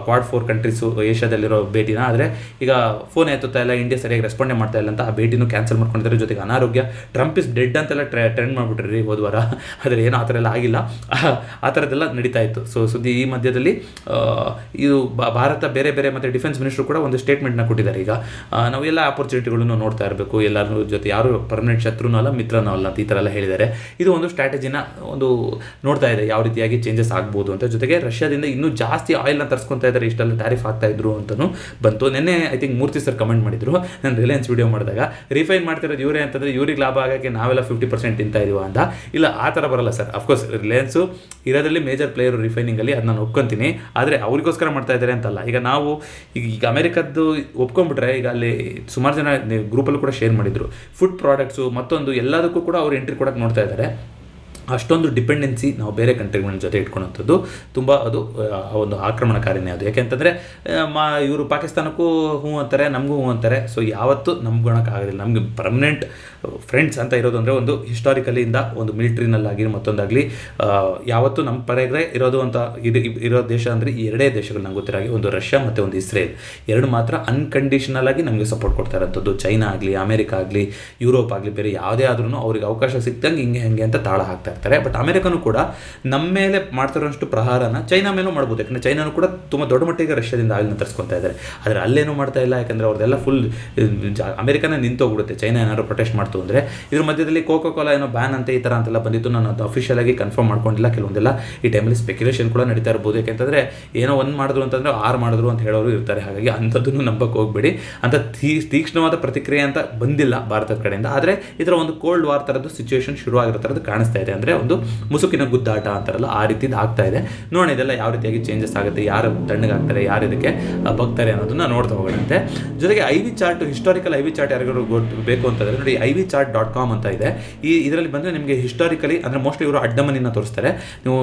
ಕ್ವಾಡ್ 4 ಕಂಟ್ರೀಸು ಏಷ್ಯಾದಲ್ಲಿರೋ ಭೇಟಿನ, ಆದರೆ ಈಗ ಫೋನ್ ಎತ್ತುತ್ತಾ ಇಲ್ಲ, ಇಂಡಿಯಾ ಸರಿಯಾಗಿ ರೆಸ್ಪಾಂಡೇ ಮಾಡ್ತಾ ಇಲ್ಲ ಅಂತ ಆ ಭೇಟಿನೂ ಕ್ಯಾನ್ಸಲ್ ಮಾಡ್ಕೊಂಡಿದ್ದಾರೆ. ಜೊತೆಗೆ ಅನಾರೋಗ್ಯ, ಟ್ರಂಪ್ ಇಸ್ ಡೆಡ್ ಅಂತೆಲ್ಲ ಟ್ರೆಂಡ್ ಮಾಡಿಬಿಟ್ರಿ ಹೋದ ವಾರ, ಆದರೆ ಏನೋ ಆ ಥರ ಎಲ್ಲ ಆಗಿಲ್ಲ, ಆ ಥರದ್ದೆಲ್ಲ ನಡೀತಾ ಇತ್ತು. ಸೊ ಸುದ್ದಿ ಈ ಮಧ್ಯದಲ್ಲಿ ಇದು ಭಾರತ ಬೇರೆ ಬೇರೆ ಮತ್ತು ಡಿಫೆನ್ಸ್ ಮಿನಿಸ್ಟ್ರು ಕೂಡ ಒಂದು ಸ್ಟೇಟ್ಮೆಂಟ್ನ ಕೊಟ್ಟಿದ್ದಾರೆ. ಈಗ ನಾವು ಎಲ್ಲ ಆಪರ್ಚುನಿಟಿಗಳನ್ನು ನೋಡ್ತಾ ಇರಬೇಕು, ಎಲ್ಲರ ಜೊತೆ ಯಾರು ಪರ್ಮನೆಂಟ್ ಶತ್ರುನೂ ಅಲ್ಲ ಮಿತ್ರನೂ ಅಲ್ಲ ಅಂತ ಈ ಥರ ಎಲ್ಲ ಹೇಳಿದ್ದಾರೆ. ಇದು ಒಂದು ಸ್ಟ್ರಾಟಜಿನ ಒಂದು ನೋಡ್ತಾ ಇದೆ ಯಾವ ರೀತಿಯಾಗಿ ಚೇಂಜಸ್ ಆಗ್ಬೋದು ಅಂತ. ಜೊತೆಗೆ ರಷ್ಯಾದಿಂದ ಇನ್ನೂ ಜಾಸ್ತಿ ಆಯಿಲ್ನ ತರಿಸ್ಕೊತಾ ಇದ್ದಾರೆ, ಇಷ್ಟೆಲ್ಲ ಟ್ಯಾರಿಫ್ ಆಗ್ತಾ ಇದ್ರು ಅಂತಲೂ ಬಂತು. ನಿನ್ನೆ I think Murthy sir comment ಮಾಡಿದ್ರು ನಾನು ರಿಲಯನ್ಸ್ ವಿಡಿಯೋ ಮಾಡಿದಾಗ, ರಿಫೈನ್ ಮಾಡ್ತಿರೋದು ಇವರೇ ಅಂತಂದರೆ ಇವ್ರಿಗೆ ಲಾಭ ಆಗೋಕ್ಕೆ ನಾವೆಲ್ಲ 50% ತಿಂತಾ ಇದೀವ ಅಂತ. ಇಲ್ಲ, ಆ ಥರ ಬರಲ್ಲ ಸರ್. ಅಫ್ಕೋರ್ಸ್ ರಿಲಯನ್ಸು ಇರೋದ್ರಲ್ಲಿ ಮೇಜರ್ ಪ್ಲೇಯರು ರಿಫೈನಿಂಗಲ್ಲಿ, ಅದು ನಾನು ಒಪ್ಕೊತೀನಿ. ಆದರೆ ಅವ್ರಿಗೋಸ್ಕರ ಮಾಡ್ತಾ ಇದ್ದಾರೆ ಅಂತಲ್ಲ. ಈಗ ನಾವು ಈಗ ಅಮೆರಿಕದ್ದು ಒಪ್ಕೊಂಡ್ಬಿಟ್ರೆ, ಈಗ ಅಲ್ಲಿ ಸುಮಾರು ಜನ ಗ್ರೂಪಲ್ಲೂ ಕೂಡ ಶೇರ್ ಮಾಡಿದರು, ಫುಡ್ ಪ್ರಾಡಕ್ಟ್ಸು ಮತ್ತೊಂದು ಎಲ್ಲದಕ್ಕೂ ಕೂಡ ಅವ್ರು ಎಂಟ್ರಿ ಕೊಡೋಕ್ಕೆ ನೋಡ್ತಾ ಇದ್ದಾರೆ. ಅಷ್ಟೊಂದು ಡಿಪೆಂಡೆನ್ಸಿ ನಾವು ಬೇರೆ ಕಂಟ್ರಿಗಳ ಜೊತೆ ಇಟ್ಕೊಳ್ಳೋಂಥದ್ದು ತುಂಬ ಅದು ಒಂದು ಆಕ್ರಮಣಕಾರಿನೇ ಅದು. ಯಾಕೆಂತಂದರೆ ಇವರು ಪಾಕಿಸ್ತಾನಕ್ಕೂ ಹ್ಞೂ ಅಂತಾರೆ, ನಮಗೂ ಹ್ಞೂ ಅಂತಾರೆ. ಸೊ ಯಾವತ್ತೂ ನಂಬ್ಕೊಳಕ್ಕಾಗೋದಿಲ್ಲ. ನಮಗೆ ಪರ್ಮನೆಂಟ್ ಫ್ರೆಂಡ್ಸ್ ಅಂತ ಇರೋದು ಅಂದರೆ ಒಂದು ಹಿಸ್ಟಾರಿಕಲಿಂದ ಒಂದು ಮಿಲಿಟ್ರಿನಲ್ಲಾಗಿ ಮತ್ತೊಂದಾಗಲಿ ಯಾವತ್ತೂ ನಮ್ಮ ಪರಗೆ ಇರೋದು ಅಂತ ಇರೋ ದೇಶ ಅಂದರೆ ಈ ಎರಡೇ ದೇಶಗಳು ನಂಗೆ ಗೊತ್ತಿರೋ ಹಾಗೆ, ಒಂದು ರಷ್ಯಾ ಮತ್ತು ಒಂದು ಇಸ್ರೇಲ್, ಎರಡು ಮಾತ್ರ ಅನ್ಕಂಡೀಷನಲ್ ಆಗಿ ನಮಗೆ ಸಪೋರ್ಟ್ ಕೊಡ್ತಾ ಇರೋಂಥದ್ದು. ಚೈನಾ ಆಗಲಿ, ಅಮೆರಿಕ ಆಗಲಿ, ಯುರೋಪ್ ಆಗಲಿ, ಬೇರೆ ಯಾವುದೇ ಆದ್ರೂ ಅವ್ರಿಗೆ ಅವಕಾಶ ಸಿಕ್ತಂಗೆ ಹಿಂಗೆ ಅಂತ ತಾಳ ಹಾಕ್ತಾರೆ. ಬಟ್ ಅಮೆರಿಕನೂ ಕೂಡ ನಮ್ಮ ಮೇಲೆ ಮಾಡ್ತಿರೋಷ್ಟು ಪ್ರಹಾರನ ಚೈನಾ ಮೇಲೂ ಮಾಡ್ಬೋದು. ಯಾಕಂದರೆ ಚೈನಾನು ಕೂಡ ತುಂಬ ದೊಡ್ಡ ಮಟ್ಟಿಗೆ ರಷ್ಯಾದಿಂದ ಆಯಿಲ್ನ ತರಿಸ್ಕೊತಾ ಇದ್ದಾರೆ. ಆದರೆ ಅಲ್ಲೇನೂ ಮಾಡ್ತಾ ಇಲ್ಲ, ಯಾಕಂದರೆ ಅವ್ರದ್ದೆಲ್ಲ ಫುಲ್ ಅಮೆರಿಕನೇ ನಿಂತೋಗ್ಬಿಡುತ್ತೆ ಚೈನಾ ಏನಾದ್ರು ಪ್ರೊಟೆಸ್ಟ್ ಮಾಡ್ತು ಅಂದರೆ. ಇದ್ರ ಮಧ್ಯದಲ್ಲಿ ಕೋಕೋ ಕೋಲಾ ಏನೋ ಬ್ಯಾನ್ ಅಂತ ಈ ಥರ ಅಂತೆಲ್ಲ ಬಂದಿತ್ತು. ನಾನು ಅದು ಅಫಿಷಿಯಲ್ ಆಗಿ ಕನ್ಫರ್ಮ್ ಮಾಡ್ಕೊಂಡಿಲ್ಲ. ಕೆಲವೊಂದೆಲ್ಲ ಈ ಟೈಮಲ್ಲಿ ಸ್ಪೆಕ್ಯುಲೇಷನ್ ಕೂಡ ನಡೀತಾ ಇರ್ಬೋದು. ಯಾಕೆಂತಂದರೆ ಏನೋ ಒಂದು ಮಾಡಿದ್ರು ಅಂತಂದರೆ 6 ಮಾಡಿದ್ರು ಅಂತ ಹೇಳೋರು ಇರ್ತಾರೆ. ಹಾಗಾಗಿ ಅಂಥದ್ದನ್ನು ನಂಬಕ್ಕೆ ಹೋಗ್ಬೇಡಿ. ಅಂತ ತೀಕ್ಷ್ಣವಾದ ಪ್ರತಿಕ್ರಿಯೆ ಅಂತ ಬಂದಿಲ್ಲ ಭಾರತದ ಕಡೆಯಿಂದ. ಆದರೆ ಇದರ ಒಂದು ಕೋಲ್ಡ್ ವಾರ್ ಥರದ್ದು ಸಿಚುವೇಶನ್ ಶುರು ಆಗಿರೋ ಥರದ್ದು ಕಾಣಿಸ್ತಾ ಇದೆ. ಅಂದರೆ ಒಂದು ಮುಸುಕಿನ ಗುದ್ದಾಟ ಅಂತಾರಲ್ಲ, ಆ ರೀತಿದು ಆಗ್ತಾ ಇದೆ. ನೋಡೋಣ ಇದೆಲ್ಲ ಯಾವ ರೀತಿಯಾಗಿ ಚೇಂಜಸ್ ಆಗುತ್ತೆ, ಯಾರು ತಣ್ಣಗಾಗ್ತಾರೆ, ಯಾರು ಇದಕ್ಕೆ ಬಗ್ತಾರೆ ಅನ್ನೋದನ್ನ ನೋಡ್ತಾ ಹೋಗೋಣಂತೆ. ಜೊತೆಗೆ IV chart, historical IV chart ಯಾರಿಗೂ ಬೇಕು ಅಂತಂದರೆ ನೋಡಿ, ivchart.com ಅಂತ ಇದೆ. ಇದರಲ್ಲಿ ಬಂದರೆ ನಿಮಗೆ ಹಿಸ್ಟಾರಿಕಲಿ ಅಂದರೆ ಮೋಸ್ಟ್ಲಿ ಇವರು ಅಡ್ಡಮನಿನ ತೋರಿಸ್ತಾರೆ. ನೀವು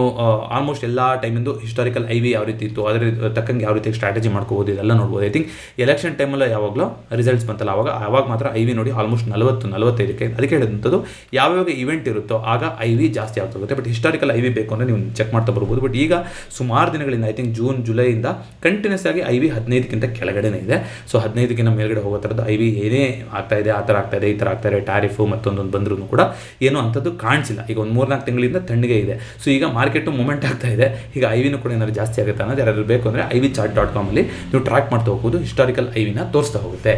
ಆಲ್ಮೋಸ್ಟ್ ಎಲ್ಲ ಟೈಮಿಂದು ಹಿಸ್ಟಾರಿಕಲ್ IV ಯಾವ ರೀತಿ ಇತ್ತು, ಅದರ ತಕ್ಕಂಗೆ ಯಾವ ರೀತಿ ಸ್ಟ್ರಾಟಜಿ ಮಾಡ್ಕೋಬೋದು, ಇದೆಲ್ಲ ನೋಡ್ಬೋದು. ಐ ಥಿಂಕ್ ಎಲೆಕ್ಷನ್ ಟೈಮಲ್ಲಿ ಯಾವಾಗಲೂ ರಿಸಲ್ಟ್ಸ್ ಬಂತಲ್ಲ ಆವಾಗ ಮಾತ್ರ IV ನೋಡಿ ಆಲ್ಮೋಸ್ಟ್ 40-45ಕ್ಕೆ ಅದಕ್ಕೆ ಹೇಳಿದಂಥದ್ದು ಯಾವಾಗ ಇವೆಂಟ್ ಇರುತ್ತೋ ಆಗ IV ಜಾಸ್ತಿ ಆಗ್ತೋಗುತ್ತೆ. ಬಟ್ ಹಿಸ್ಟಾರಿಕಲ್ IV ಬೇಕು ಅಂದರೆ ನೀವು ಚೆಕ್ ಮಾಡ್ತಾ ಬರ್ಬೋದು. ಬಟ್ ಈಗ ಸುಮಾರು ದಿನಗಳಿಂದ ಐ ಥಿಂಕ್ ಜೂನ್ ಜುಲೈಯಿಂದ ಕಂಟಿನ್ಯೂಸ್ ಆಗಿ IV 15ಕ್ಕಿಂತ ಕೆಳಗಡೆನೇ ಇದೆ. ಸೊ 15ಕ್ಕಿಂತ ಮೇಲ್ಗಡೆ ಹೋಗೋ ಥರದ್ದು IV ಏನೇ ಆಗ್ತಾ ಇದೆ, ಆ ಥರ ಆಗ್ತಾ ಇದೆ, ಈ ಥರ ಆಗ್ತಾ ಇದೆ, ಟ್ಯಾರಿಫು ಮತ್ತೊಂದೊಂದು ಬಂದರೂ ಕೂಡ ಏನೂ ಅಂಥದ್ದು ಕಾಣಿಸಿಲ್ಲ. ಈಗ ಒಂದು 3-4 ತಿಂಗಳಿಂದ ತಣ್ಣಗೆ ಇದೆ. ಸೊ ಈಗ ಮಾರ್ಕೆಟು ಮೂಮೆಂಟ್ ಆಗ್ತಾ ಇದೆ. ಈಗ IVನೂ ಕೂಡ ಏನಾದ್ರು ಜಾಸ್ತಿ ಆಗುತ್ತೆ ಅನ್ನೋದು ಯಾರು ಬೇಕು ಅಂದರೆ ivchart.com ಅಲ್ಲಿ ನೀವು ಟ್ರ್ಯಾಕ್ ಮಾಡ್ತಾ ಹೋಗ್ಬೋದು. ಹಿಸ್ಟಾರಿಕಲ್ IV ತೋರಿಸ್ತಾ ಹೋಗುತ್ತೆ.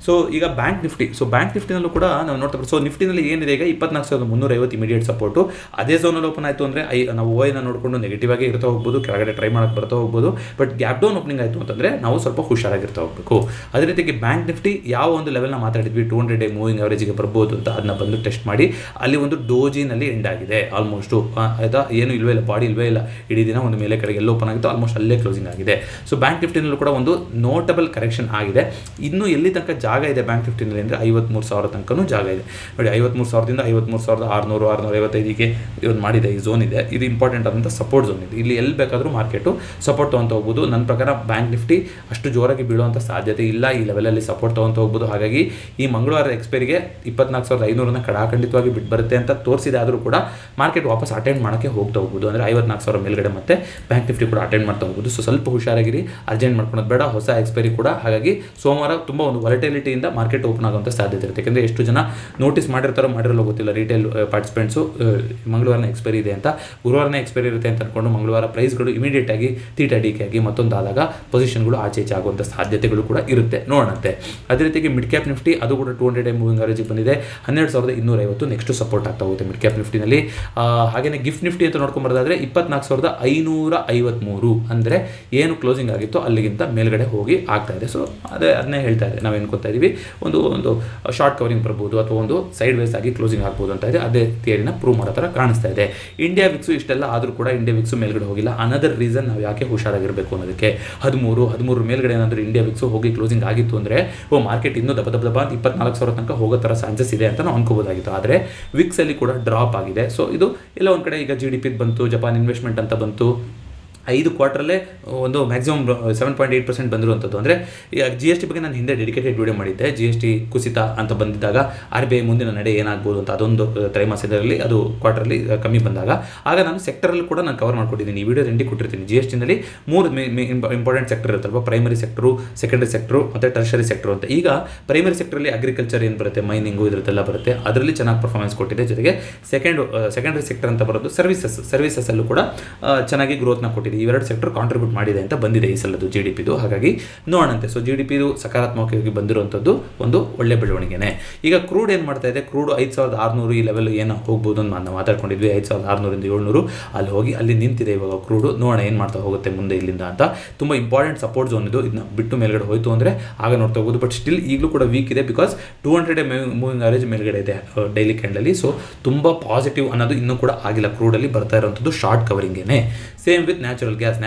ಸೊ ಈಗ ಬ್ಯಾಂಕ್ ನಿಫ್ಟಿ, ಸೊ ಬ್ಯಾಂಕ್ ನಿಫ್ಟಿನಲ್ಲೂ ಕೂಡ ನಾವು ನೋಡ್ತಾ ಬರ್ತೀವಿ. ಸೊ ನಿಫ್ಟಿನಲ್ಲಿ ಏನಿದೆ ಈಗ 24,350 ಇಮಿಡಿಯೇಟ್ ಸಪೋರ್ಟು. ಅದೇ ಝೋನಲ್ಲಿ ಓಪನ್ ಆಯಿತು ಅಂದರೆ ನಾವು ಓಯ್ನ ನೋಡಿಕೊಂಡು ನೆಗೆಟಿವ್ ಆಗಿ ಇರ್ತಾ ಹೋಗ್ಬೋದು, ಕೆಳಗಡೆ ಟ್ರೈ ಮಾಡೋಕ್ಕೆ ಬರ್ತಾ ಹೋಗ್ಬೋದು. ಬಟ್ ಗ್ಯಾಪ್ ಡೌನ್ ಓಪನಿಂಗ್ ಆಯಿತು ಅಂತಂದರೆ ನಾವು ಸ್ವಲ್ಪ ಹುಷಾರಾಗಿರ್ತಾ ಹೋಗಬೇಕು. ಅದೇ ರೀತಿಗೆ ಬ್ಯಾಂಕ್ ನಿಫ್ಟಿ ಯಾವ ಒಂದು ಲೆವೆಲ್ನ ಮಾತಾಡಿದ್ವಿ, 200 ಡೇ ಮೂವಿಂಗ್ ಅವರೇಜಿಗೆ ಬರ್ಬೋದು ಅಂತ ಅದನ್ನ ಬಂದು ಟೆಸ್ಟ್ ಮಾಡಿ ಅಲ್ಲಿ ಒಂದು ಡೋಜಿನಲ್ಲಿ ಎಂಡ್ ಆಗಿದೆ ಆಲ್ಮೋಸ್ಟು. ಆಯಿತಾ, ಏನು ಇಲ್ವೇ ಇಲ್ಲ, ಬಾಡಿ ಇಲ್ವೇ ಇಲ್ಲ, ಇಡೀ ದಿನ ಒಂದು ಮೇಲೆ ಕಡೆಗೆ ಎಲ್ಲ ಓಪನ್ ಆಗಿತ್ತು, ಆಲ್ಮೋಸ್ಟ್ ಅಲ್ಲೇ ಕ್ಲೋಸಿಂಗ್ ಆಗಿದೆ. ಸೊ ಬ್ಯಾಂಕ್ ನಿಫ್ಟಿನಲ್ಲೂ ಕೂಡ ಒಂದು ನೋಟಬಲ್ ಕರೆಕ್ಷನ್ ಆಗಿದೆ. ಇನ್ನೂ ಎಲ್ಲಿ ತನಕ ಜಾಗ ಇದೆ ಬ್ಯಾಂಕ್ ನಿಫ್ಟಿನಲ್ಲಿ ಅಂದರೆ 53,000 ತನಕನೂ ಜಾಗ ಇದೆ ನೋಡಿ. 53,000ದಿಂದ 53,600 655ಗೆ ಇವತ್ತು ಮಾಡಿದೆ ಈ ಝೋನ್ ಇದೆ. ಇದು ಇಂಪಾರ್ಟೆಂಟ್ ಆದಂಥ ಸಪೋರ್ಟ್ ಝೋನ್ ಇದೆ. ಇಲ್ಲಿ ಎಲ್ಲಿ ಬೇಕಾದರೂ ಮಾರ್ಕೆಟು ಸಪೋರ್ಟ್ ತೊಗೊಂತ ಹೋಗ್ಬೋದು. ನನ್ನ ಪ್ರಕಾರ ಬ್ಯಾಂಕ್ ನಿಫ್ಟಿ ಅಷ್ಟು ಜೋರಾಗಿ ಬೀಳುವಂಥ ಸಾಧ್ಯತೆ ಇಲ್ಲ. ಈ ಲೆವೆಲಲ್ಲಿ ಸಪೋರ್ಟ್ ತೊಗೊಂತ ಹೋಗ್ಬೋದು. ಹಾಗಾಗಿ ಈ ಮಂಗಳವಾರದ ಎಕ್ಸ್ಪೈರಿಗೆ 24,500ನ ಖಂಡಿತವಾಗಿ ಬಿಟ್ಟು ಬರುತ್ತೆ ಅಂತ ತೋರಿಸಿದೆ. ಆದರೂ ಕೂಡ ಮಾರ್ಕೆಟ್ ವಾಪಸ್ ಅಟೆಂಡ್ ಮಾಡೋಕ್ಕೆ ಹೋಗ್ತಾ ಹೋಗ್ಬೋದು. ಅಂದರೆ 54,000 ಮೇಲ್ಗಡೆ ಮತ್ತೆ ಬ್ಯಾಂಕ್ ನಿಫ್ಟಿ ಕೂಡ ಅಟೆಂಡ್ ಮಾಡ್ತಾ ಹೋಗ್ಬೋದು. ಸೊ ಸ್ವಲ್ಪ ಹುಷಾರಾಗಿರಿ, ಅರ್ಜೆಂಟ್ ಮಾಡ್ಕೊಳೋದು ಬೇಡ, ಹೊಸ ಎಕ್ಸ್ಪೈರಿ ಕೂಡ. ಹಾಗಾಗಿ ಸೋಮವಾರ ತುಂಬ ಒಂದು ವಾಲಟಿಲಿಟಿಯಿಂದ ಮಾರ್ಕೆಟ್ ಓಪನ್ ಆಗುವಂಥ ಸಾಧ್ಯತೆ ಇರುತ್ತೆ. ಯಾಕೆಂದರೆ ಎಷ್ಟು ಜನ ನೋಟಿಸ್ ಮಾಡಿರಲ್ಲ ಗೊತ್ತಿಲ್ಲ, ರಿಟೇಲ್ ಪಾರ್ಟಿಸಿಪೆಂಟ್ಸು ಮಂಗಳವಾರನೇ ಎಕ್ಸ್ಪೈರಿ ಇದೆ ಅಂತ, ಗುರುವಾರನೇ ಎಕ್ಸ್ಪೈರಿ ಇರುತ್ತೆ ಅಂತ ಅಂದ್ಕೊಂಡು ಮಂಗಳವಾರ ಪ್ರೈಸ್ಗಳು ಇಮಿಡಿಯೇಟ್ ಆಗಿ ತೀಟಡಿಕೆ ಆಗಿ ಮತ್ತೊಂದಾದಾಗ ಪೊಸಿಷನ್ಗಳು ಆಚೆ ಈಚೆ ಆಗುವಂಥ ಸಾಧ್ಯತೆಗಳು ಕೂಡ ಇರುತ್ತೆ, ನೋಡೋಣಂತೆ. ಅದೇ ರೀತಿಯಾಗಿ ಮಿಡ್ ಕ್ಯಾಪ್ ನಿಫ್ಟಿ ಅದು ಕೂಡ 200 ಡೇ ಮೂವಿಂಗ್ ಅವರೇಜಿಗೆ ಬಂದಿದೆ. 12,250 ನೆಕ್ಸ್ಟ್ ಸಪೋರ್ಟ್ ಆಗ್ತಾ ಹೋಗುತ್ತೆ ಮಿಡ್ ಕ್ಯಾಪ್ ನಿಫ್ಟಿನಲ್ಲಿ. ಹಾಗೆಯೇ ಗಿಫ್ಟ್ ನಿಫ್ಟಿ ಅಂತ ನೋಡ್ಕೊಂಬರೋದಾದರೆ 24,553 ಅಂದರೆ ಏನು ಕ್ಲೋಸಿಂಗ್ ಆಗಿತ್ತು ಅಲ್ಲಿಗಿಂತ ಮೇಲ್ಗಡೆ ಹೋಗಿ ಆಗ್ತಾ ಇದೆ. ಸೊ ಅದನ್ನೇ ಹೇಳ್ತಾ ಇದೆ, ನಾವು ಏನ್ಕೊತಾ ಇದ್ದೀವಿ, ಒಂದು ಶಾರ್ಟ್ ಕವರಿಂಗ್ ಬರ್ಬೋದು ಅಥವಾ ಒಂದು ಸೈಡ್ ವೈಸ್ ಆಗಿ ಕ್ಲೋಸಿಂಗ್ ಆಗ್ಬೋದು ಅಂತ ಇದೆ. ಅದೇ ಥಿಯರಿನ ಪ್ರೂವ್ ಮಾಡೋ ಥರ ಕಾಣಿಸ್ತಾ ಇದೆ. ಇಂಡಿಯಾ ವಿಕ್ಸು ಇಷ್ಟೆಲ್ಲ ಆದರೂ ಕೂಡ ಇಂಡಿಯಾ ವಿಕ್ಸು ಮೇಲ್ಗಡೆ ಹೋಗಿಲ್ಲ. ಅನದರ್ ರೀಸನ್ ನಾವು ಯಾಕೆ ಹುಷಾರಾಗಿರಬೇಕು ಅನ್ನೋದಕ್ಕೆ, 13 ಮೇಲ್ಗಡೆ ಏನಾದರೂ ಇಂಡಿಯಾ ವಿಕ್ಸು ಹೋಗಿ ಕ್ಲೋಸಿಂಗ್ ಆಗಿತ್ತು ಅಂದರೆ ಮಾರ್ಕೆಟ್ ಇನ್ನೂ ದಬ 24,000 ತನಕ ಹೋಗೋ ಥರ ಚಾನ್ಸಸ್ ಇದೆ ಅಂತ ನಾವು ಅನ್ಕೋಬೋದಾಗಿತ್ತು. ಆದರೆ ವಿಕ್ಸಲ್ಲಿ ಕೂಡ ಡ್ರಾಪ್ ಆಗಿದೆ. ಸೊ ಇದು ಎಲ್ಲ ಒಂದು ಕಡೆ ಈಗ GDP ಬಂತು, ಜಪಾನ್ ಇನ್ವೆಸ್ಟ್ಮೆಂಟ್ ಅಂತ ಬಂತು, 5 ಕ್ವಾರ್ಟ್ರಲ್ಲೇ ಒಂದು ಮ್ಯಾಕ್ಸಿಮಮ್ 7.8% ಬಂದಿರುವಂಥದ್ದು. ಅಂದರೆ ಈಗ GST ಬಗ್ಗೆ ನಾನು ಹಿಂದೆ ಡೆಡಿಕೇಟೆಡ್ ವಿಡಿಯೋ ಮಾಡಿದ್ದೆ. GST ಕುಸಿತ ಅಂತ ಬಂದಿದ್ದಾಗ RBI ಮುಂದಿನ ನಡೆ ಏನಾಗ್ಬೋದು ಅಂತ, ಅದೊಂದು ತ್ರೈಮಾಸಿಕದಲ್ಲಿ ಅದು ಕ್ವಾರ್ಟರ್ಲಿ ಕಮ್ಮಿ ಬಂದಾಗ ಆಗ ನಾನು ಸೆಕ್ಟರಲ್ಲಿ ಕೂಡ ನಾನು ಕವರ್ ಮಾಡ್ಕೊಟ್ಟಿದ್ದೀನಿ. ಈ ವಿಡಿಯೋ ರೆಂಡಿ ಕೊಟ್ಟಿರ್ತೀನಿ. GSTನಲ್ಲಿ 3 ಇಂಪಾರ್ಟೆಂಟ್ ಸೆಕ್ಟರ್ ಇರುತ್ತಲ್ವ, ಪ್ರೈಮರಿ ಸೆಕ್ಟರು, ಸೆಕೆಂಡರಿ ಸೆಕ್ಟರು ಮತ್ತು ಟರ್ಷರಿ ಸೆಕ್ಟರು ಅಂತ. ಈಗ ಪ್ರೈಮರಿ ಸೆಕ್ಟರಲ್ಲಿ ಅಗ್ರಿಕಲ್ಚರ್ ಏನು ಬರುತ್ತೆ, ಮೈನಿಂಗು ಇದರದ್ದೆಲ್ಲ ಬರುತ್ತೆ, ಅದರಲ್ಲಿ ಚೆನ್ನಾಗಿ ಪರ್ಫಾರ್ಮೆನ್ಸ್ ಕೊಟ್ಟಿದೆ. ಜೊತೆಗೆ ಸೆಕೆಂಡರಿ ಸೆಕ್ಟರ್ ಅಂತ ಬರೋದು ಸರ್ವಿಸಸ್ಸಲ್ಲೂ ಕೂಡ ಚೆನ್ನಾಗಿ ಗ್ರೋತ್ನ ಕೊಟ್ಟಿದೆ. ಇವೆರಡು ಸೆಕ್ಟರ್ ಕಾಂಟ್ರಿಬ್ಯೂಟ್ ಮಾಡಿದೆ ಅಂತ ಬಂದಿದೆ ಈ ಸಲದ್ದು GDPದು. ಹಾಗಾಗಿ ನೋಡೋಣಂತೆ. ಸೊ GDPದು ಸಕಾರಾತ್ಮಕವಾಗಿ ಬಂದಿರುವಂಥದ್ದು ಒಂದು ಒಳ್ಳೆ ಬೆಳವಣಿಗೆನೆ. ಈಗ ಕ್ರೂಡ್ ಏನು ಮಾಡ್ತಾ ಇದೆ, ಕ್ರೂಡ್ 5600 ಈ ಲೆವೆಲ್ ಏನು ಹೋಗ್ಬೋದು ಅಂತ ನಾವು ಮಾತಾಡ್ಕೊಂಡಿದ್ವಿ. 5600 700 ಅಲ್ಲಿ ಹೋಗಿ ಅಲ್ಲಿ ನಿಂತಿದೆ ಇವಾಗ ಕ್ರೂಡು. ನೋಡೋಣ ಏನು ಮಾಡ್ತಾ ಹೋಗುತ್ತೆ ಮುಂದೆ ಇಲ್ಲಿಂದ ಅಂತ. ತುಂಬ ಇಂಪಾರ್ಟೆಂಟ್ ಸಪೋರ್ಟ್ ಝೋನ್ ಇದು. ಇದನ್ನ ಬಿಟ್ಟು ಮೇಲ್ಗಡೆ ಹೋಯ್ತು ಅಂದರೆ ಆಗ ನೋಡ್ತಾ ಹೋಗೋದು. ಬಟ್ ಸ್ಟಿಲ್ ಈಗಲೂ ಕೂಡ ವೀಕ್ ಇದೆ, ಬಿಕಾಸ್ 200 ಮೂವಿಂಗ್ ಆವರೇಜ್ ಮೇಲ್ಗಡೆ ಇದೆ ಡೈಲಿ ಕ್ಯಾಂಡಲ್ಲಿ. ಸೊ ತುಂಬ ಪಾಸಿಟಿವ್ ಅನ್ನೋದು ಇನ್ನೂ ಕೂಡ ಆಗಿಲ್ಲ. ಕ್ರೂಡಲ್ಲಿ ಬರ್ತಾ ಇರೋಂಥದ್ದು ಶಾರ್ಟ್ ಕವರಿಂಗೇನೆ. ಸೇಮ್ ವಿತ್ ನ್ಯಾಚುರಲ್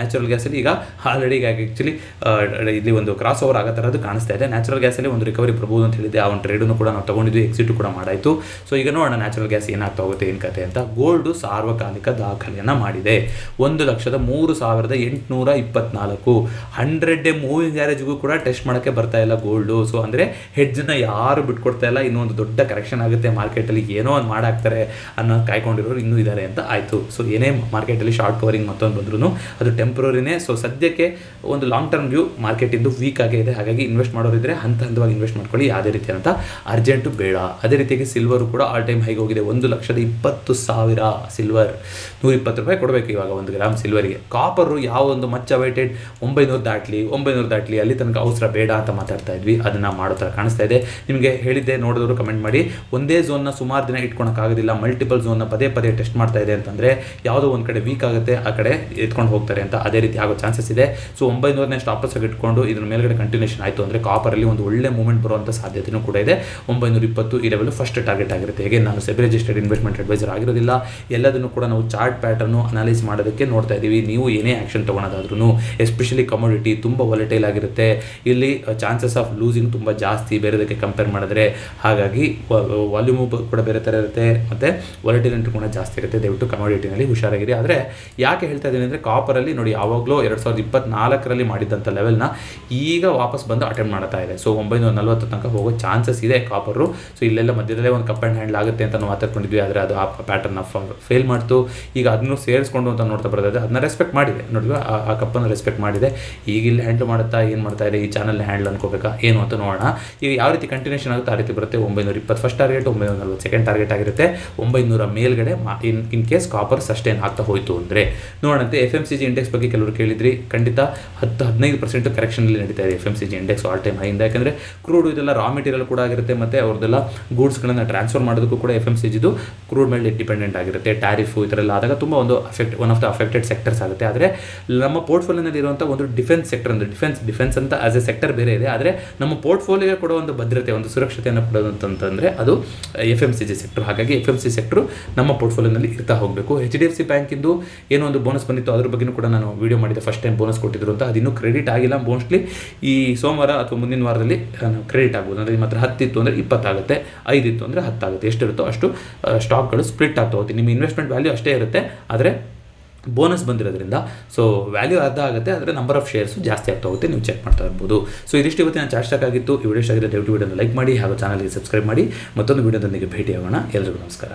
ಗ್ಯಾಸಲ್ಲಿ ಈಗ ಆಲ್ರೆಡಿ ಆ್ಯಕ್ಚುಲಿ ಇಲ್ಲಿ ಒಂದು ಕ್ರಾಸ್ ಓವರ್ ಆಗೋ ಥರದ್ದು ಕಾಣಿಸ್ತಾ ಇದೆ. ನ್ಯಾಚುರಲ್ ಗ್ಯಾಸಲ್ಲಿ ಒಂದು ರಿಕವರಿ ಬರ್ಬೋದು ಅಂತ ಹೇಳಿದ್ದೆ. ಆ ಒಂದು ಟ್ರೇಡನ್ನು ಕೂಡ ನಾವು ತೊಗೊಂಡಿದ್ವಿ, ಎಕ್ಸಿಟು ಕೂಡ ಮಾಡಾಯಿತು. ಸೊ ಈಗ ನೋಡೋಣ ನ್ಯಾಚುರಲ್ ಗ್ಯಾಸ್ ಏನಾಗ್ತಾ ಹೋಗುತ್ತೆ, ಏನು ಕತೆ ಅಂತ. ಗೋಲ್ಡು ಸಾರ್ವಕಾಲಿಕ ದಾಖಲೆಯನ್ನು ಮಾಡಿದೆ. 1,03,824 100 ಮೂವಿಂಗ್ ಆವರೇಜ್ಗೂ ಕೂಡ ಟೆಸ್ಟ್ ಮಾಡೋಕ್ಕೆ ಬರ್ತಾ ಇಲ್ಲ ಗೋಲ್ಡು. ಸೊ ಅಂದರೆ ಹೆಡ್ಜನ್ನ ಯಾರು ಬಿಟ್ಕೊಡ್ತಾ ಇಲ್ಲ. ಇನ್ನೊಂದು ದೊಡ್ಡ ಕರೆಕ್ಷನ್ ಆಗುತ್ತೆ ಮಾರ್ಕೆಟಲ್ಲಿ, ಏನೋ ಒಂದು ಮಾಡಾಕ್ತಾರೆ ಅನ್ನೋ ಕಾಯ್ಕೊಂಡಿರೋರು ಇನ್ನೂ ಇದ್ದಾರೆ ಅಂತ ಆಯಿತು. ಸೊ ಏನೇ ಮಾರ್ಕೆಟಲ್ಲಿ ಶಾರ್ಟ್ ಕವರಿಂಗ್ ಮತ್ತೊಂದು ಬಂದ್ರೂ ಅದು ಟೆಂಪ್ರರಿನೇ. ಸೊ ಸದ್ಯಕ್ಕೆ ಒಂದು ಲಾಂಗ್ ಟರ್ಮ್ ವ್ಯೂ ಮಾರ್ಕೆಟಿಂದು ವೀಕ್ ಆಗೇ ಇದೆ. ಹಾಗಾಗಿ ಇನ್ವೆಸ್ಟ್ ಮಾಡೋರಿದ್ರೆ ಹಂತವಾಗಿ ಇನ್ವೆಸ್ಟ್ ಮಾಡ್ಕೊಳ್ಳಿ, ಯಾವುದೇ ರೀತಿಯಾದಂಥ ಅರ್ಜೆಂಟು ಬೇಡ. ಅದೇ ರೀತಿಯಾಗಿ ಸಿಲ್ವರು ಕೂಡ ಆಲ್ ಟೈಮ್ ಹೈಗೆ ಹೋಗಿದೆ. 1,20,000 ಸಿಲ್ವರ್, $120 ಕೊಡಬೇಕು ಇವಾಗ 1 ಗ್ರಾಮ್ ಸಿಲ್ವರಿಗೆ. ಕಾಪರು ಯಾವ ಒಂದು ಮಚ್ ಅವೈಟೆಡ್ 900 ದಾಟ್ಲಿ ಅಲ್ಲಿ ತನಕ ಅವಸರ ಬೇಡ ಅಂತ ಮಾತಾಡ್ತಾ ಇದ್ವಿ. ಅದನ್ನು ಮಾಡೋ ಥರ ಕಾಣಿಸ್ತಾ ಇದೆ. ನಿಮಗೆ ಹೇಳಿದ್ದೆ, ನೋಡಿದವರು ಕಮೆಂಟ್ ಮಾಡಿ. ಒಂದೇ ಝೋನ್ನ ಸುಮಾರು ದಿನ ಇಟ್ಕೊಳಕ್ಕಾಗೋದಿಲ್ಲ, ಮಲ್ಟಿಪಲ್ ಝೋನ್ನ ಪದೇ ಟೆಸ್ಟ್ ಮಾಡ್ತಾ ಇದೆ ಅಂತಂದರೆ ಯಾವುದೋ ಒಂದು ಕಡೆ ವೀಕ್ ಆಗುತ್ತೆ, ಆ ಕಡೆ ಎತ್ಕೊಂಡು ಹೋಗ್ತಾರೆ ಅಂತ. ಅದೇ ರೀತಿ ಆಗೋ ಚಾನ್ಸಸ್ ಇದೆ. ಸೊ 900ನೇ ಸ್ಟಾಪಸ್ ಆಗಿ ಇಟ್ಕೊಂಡು ಇದ್ರ ಮೇಲ್ಗಡೆ ಕಂಟಿನ್ಯೂಷನ್ ಆಯಿತು ಅಂದರೆ ಕಾಪರಲ್ಲಿ ಒಂದು ಒಳ್ಳೆ ಮೂವ್ಮೆಂಟ್ ಬರುವಂಥ ಸಾಧ್ಯತೆಯೂ ಕೂಡ ಇದೆ. 920 ಈ ಲೆವೆಲ್ ಫಸ್ಟ್ ಟಾರ್ಗೆಟ್ ಆಗಿರುತ್ತೆ. ಹೇಗೆ ನಾನು ಸೆಬಿ ರಿಜಿಸ್ಟರ್ಡ್ ಇನ್ವೆಸ್ಟ್ಮೆಂಟ್ ಅಡ್ವೈಸರ್ ಆಗಿರೋದಿಲ್ಲ, ಎಲ್ಲದನ್ನು ಕೂಡ ನಾವು ಚಾರ್ಟ್ ಪ್ಯಾಟರ್ನು ಅನಾಲಿಸ್ ಮಾಡೋದಕ್ಕೆ ನೋಡ್ತಾ ಇದ್ದೀವಿ. ನೀವು ಏನೇ ಆ್ಯಕ್ಷನ್ ತೊಗೊಳೋದಾದ್ರೂ, ಎಸ್ಪೆಷಲಿ ಕಮೋಡಿಟಿ ತುಂಬ ವಾಲಟೈಲ್ ಆಗಿರುತ್ತೆ. ಇಲ್ಲಿ ಚಾನ್ಸಸ್ ಆಫ್ ಲೂಸಿಂಗ್ ತುಂಬ ಜಾಸ್ತಿ ಬೇರೆದಕ್ಕೆ ಕಂಪೇರ್ ಮಾಡಿದ್ರೆ. ಹಾಗಾಗಿ ವಾಲ್ಯೂಮು ಕೂಡ ಬೇರೆ ಥರ ಇರುತ್ತೆ ಮತ್ತು ವಾಲಟಿಲಿಟಿ ಕೂಡ ಜಾಸ್ತಿ ಇರುತ್ತೆ. ದಯವಿಟ್ಟು ಕಮೋಡಿಟಿನಲ್ಲಿ ಹುಷಾರಾಗಿರಿ. ಆದರೆ ಯಾಕೆ ಹೇಳ್ತಾ ಇದ್ದೀನಿ ಅಂದರೆ, ಕಾಪರಲ್ಲಿ ನೋಡಿ ಯಾವಾಗಲೂ 2024ರಲ್ಲಿ ಮಾಡಿದ್ದಂಥ ಲೆವೆಲ್ನ ಈಗ ವಾಪಸ್ ಬಂದು ಅಟೆಂಡ್ ಮಾಡ್ತಾ ಇದೆ. ಸೊ 940 ತನಕ ಹೋಗೋ ಚಾನ್ಸಸ್ ಇದೆ ಕಾಪರು. ಸೊ ಇಲ್ಲೆಲ್ಲ ಮಧ್ಯದಲ್ಲೇ ಒಂದು ಕಪ್ ಆ್ಯಂಡ್ ಹ್ಯಾಂಡಲ್ ಆಗುತ್ತೆ ಅಂತ ನಾವು ಮಾತಾಡ್ಕೊಂಡಿದ್ವಿ. ಆದರೆ ಅದು ಆ ಪ್ಯಾಟರ್ನ ಫೇಲ್ ಮಾಡ್ತು. ಈಗ ಅದನ್ನು ಸೇರಿಸ್ಕೊಂಡು ಅಂತ ನೋಡ್ತಾ ಬರ್ತದೆ. ಅದನ್ನ ರೆಸ್ಪೆಕ್ಟ್ ಮಾಡಿದೆ ನೋಡಿ, ಆ ಕಪ್ಪನ್ನು ರೆಸ್ಪೆಕ್ಟ್ ಮಾಡಿದೆ. ಈಗ ಇಲ್ಲಿ ಹ್ಯಾಂಡಲ್ ಮಾಡುತ್ತಾ ಏನು ಮಾಡ್ತಾ ಇದೆ, ಈ ಚಾನಲ್ನ ಹ್ಯಾಂಡಲ್ ಅನ್ಕೋಬೇಕಾ ಏನು ಅಂತ ನೋಡೋಣ. ಈಗ ಯಾವ ರೀತಿ ಕಂಟಿನ್ಯೂಷನ್ ಆಗುತ್ತೆ ಆ ರೀತಿ ಬರುತ್ತೆ. 920 ಫಸ್ಟ್ ಟಾರ್ಗೆಟ್, 940 ಸೆಕೆಂಡ್ ಟಾರ್ಗೆಟ್ ಆಗಿರುತ್ತೆ. 900 ಮೇಲ್ಗಡೆ ಇನ್ ಕೇಸ್ ಕಾಪರ್ ಸಸ್ಟೈನ್ ಆಗ್ತಾ ಹೋಯಿತು ಅಂದರೆ ನೋಡೋಣಂತೆ. FMCG ಇಂಡೆಕ್ಸ್ ಬಗ್ಗೆ ಕೆಲವರು ಕೇಳಿದ್ರಿ. ಖಂಡಿತ 10-15% ಕರೆಕ್ಷನಲ್ಲಿ ನಡೀತಾ ಇದೆ FMCG ಇಂಡೆಕ್ಸ್ ಆಲ್ ಟೈಮ್ ಹೈಯಿಂದ. ಯಾಕಂದರೆ ಕ್ರೂಡ್ ಇದೆಲ್ಲ ರಾ ಮೆಟೀರಿಯಲ್ ಕೂಡ ಆಗಿರುತ್ತೆ ಮತ್ತು ಅವ್ರದ್ದೆಲ್ಲ ಗೂಡ್ಸ್ಗಳನ್ನು ಟ್ರಾನ್ಸ್ಫರ್ ಮಾಡೋದಕ್ಕೂ ಕೂಡ FMCGದು ಕ್ರೂಡ್ ಮೇಲೆ ಡಿಪೆಂಡೆಂಟ್ ಆಗಿರುತ್ತೆ. ಟ್ಯಾರಿಫು ಈ ಥರ ಎಲ್ಲ ಆದಾಗ ತುಂಬ ಒಂದು one of the affected sectors ಆಗುತ್ತೆ. ಆದರೆ ನಮ್ಮ ಪೋರ್ಟ್ಫೋಲಿಯೋನಲ್ಲಿ ಇರುವಂಥ ಒಂದು ಡಿಫೆನ್ಸ್ ಸೆಕ್ಟರ್ ಅಂದರೆ ಡಿಫೆನ್ಸ್ ಅಂತ ಆಸ್ ಎ ಸೆಕ್ಟರ್ ಬೇರೆ ಇದೆ. ಆದರೆ ನಮ್ಮ ಪೋರ್ಟ್ಫೋಲಿಯೋ ಕೂಡ ಒಂದು ಭದ್ರತೆ, ಒಂದು ಸುರಕ್ಷತೆಯನ್ನು ಕೊಡೋದು ಅಂತಂದರೆ ಅದು FMCG ಸೆಕ್ಟರ್. ಹಾಗಾಗಿ FMCG ಸೆಕ್ಟರ್ ನಮ್ಮ ಪೋರ್ಟ್ಫೋಲಿಯೋನಲ್ಲಿ ಇರ್ತಾ ಹೋಗಬೇಕು. HDFC ಬ್ಯಾಂಕಿಂದು ಏನೋ ಒಂದು ಬೋನಸ್ ಬಂದಿತ್ತು, ಅದ್ರ ಬಗ್ಗೆ ಕೂಡ ನಾನು ವಿಡಿಯೋ ಮಾಡಿದೆ. ಫಸ್ಟ್ ಟೈಮ್ ಬೋನಸ್ ಕೊಟ್ಟಿದ್ರು ಅಂತ. ಅದಿನ್ನೂ ಕ್ರೆಡಿಟ್ ಆಗಿಲ್ಲ. ಮೋಸ್ಟ್ಲಿ ಈ ಸೋಮವಾರ ಅಥವಾ ಮುಂದಿನ ವಾರದಲ್ಲಿ ಕ್ರೆಡಿಟ್ ಆಗ್ಬೋದು. ಅಂದರೆ ನಿಮ್ಮ ಹತ್ರ 10 ಇತ್ತು ಅಂದರೆ 20 ಆಗುತ್ತೆ, 5 ಇತ್ತು ಅಂದರೆ 10 ಆಗುತ್ತೆ. ಎಷ್ಟಿರುತ್ತೋ ಅಷ್ಟು ಸ್ಟಾಕ್ಗಳು ಸ್ಪ್ಲಿಟ್ ಆಗ್ತಾ ಹೋಗುತ್ತೆ. ನಿಮ್ಮ ಇನ್ವೆಸ್ಟ್ಮೆಂಟ್ ವ್ಯಾಲ್ಯೂ ಅಷ್ಟೇ ಇರುತ್ತೆ, ಆದರೆ ಬೋನಸ್ ಬಂದಿರೋದ್ರಿಂದ ಸೊ ವ್ಯಾಲ್ಯೂ ಅರ್ಧ ಆಗುತ್ತೆ, ಆದರೆ ನಂಬರ್ ಆಫ್ ಶೇರ್ಸ್ ಜಾಸ್ತಿ ಆಗ್ತಾ ಹೋಗುತ್ತೆ. ನೀವು ಚೆಕ್ ಮಾಡ್ತಾ ಇರ್ಬೋದು. ಸೊ ಇದಿಷ್ಟು ಇವತ್ತಿನ ಚಾರ್ಟ್ ಸ್ಟಾಕ್ ಆಗಿತ್ತು. ಈ ವಿಡಿಯೋ ಇಷ್ಟ ಆಗಿದೆ ದಯವಿಟ್ಟು ವಿಡಿಯೋನ ಲೈಕ್ ಮಾಡಿ ಹಾಗೂ ಚಾನಲ್ಗೆ ಸಬ್ಸ್ಕ್ರೈಬ್ ಮಾಡಿ. ಮತ್ತೊಂದು ವಿಡಿಯೋದೊಂದಿಗೆ ಭೇಟಿಯಾಗೋಣ. ಎಲ್ಲರಿಗೂ ನಮಸ್ಕಾರ.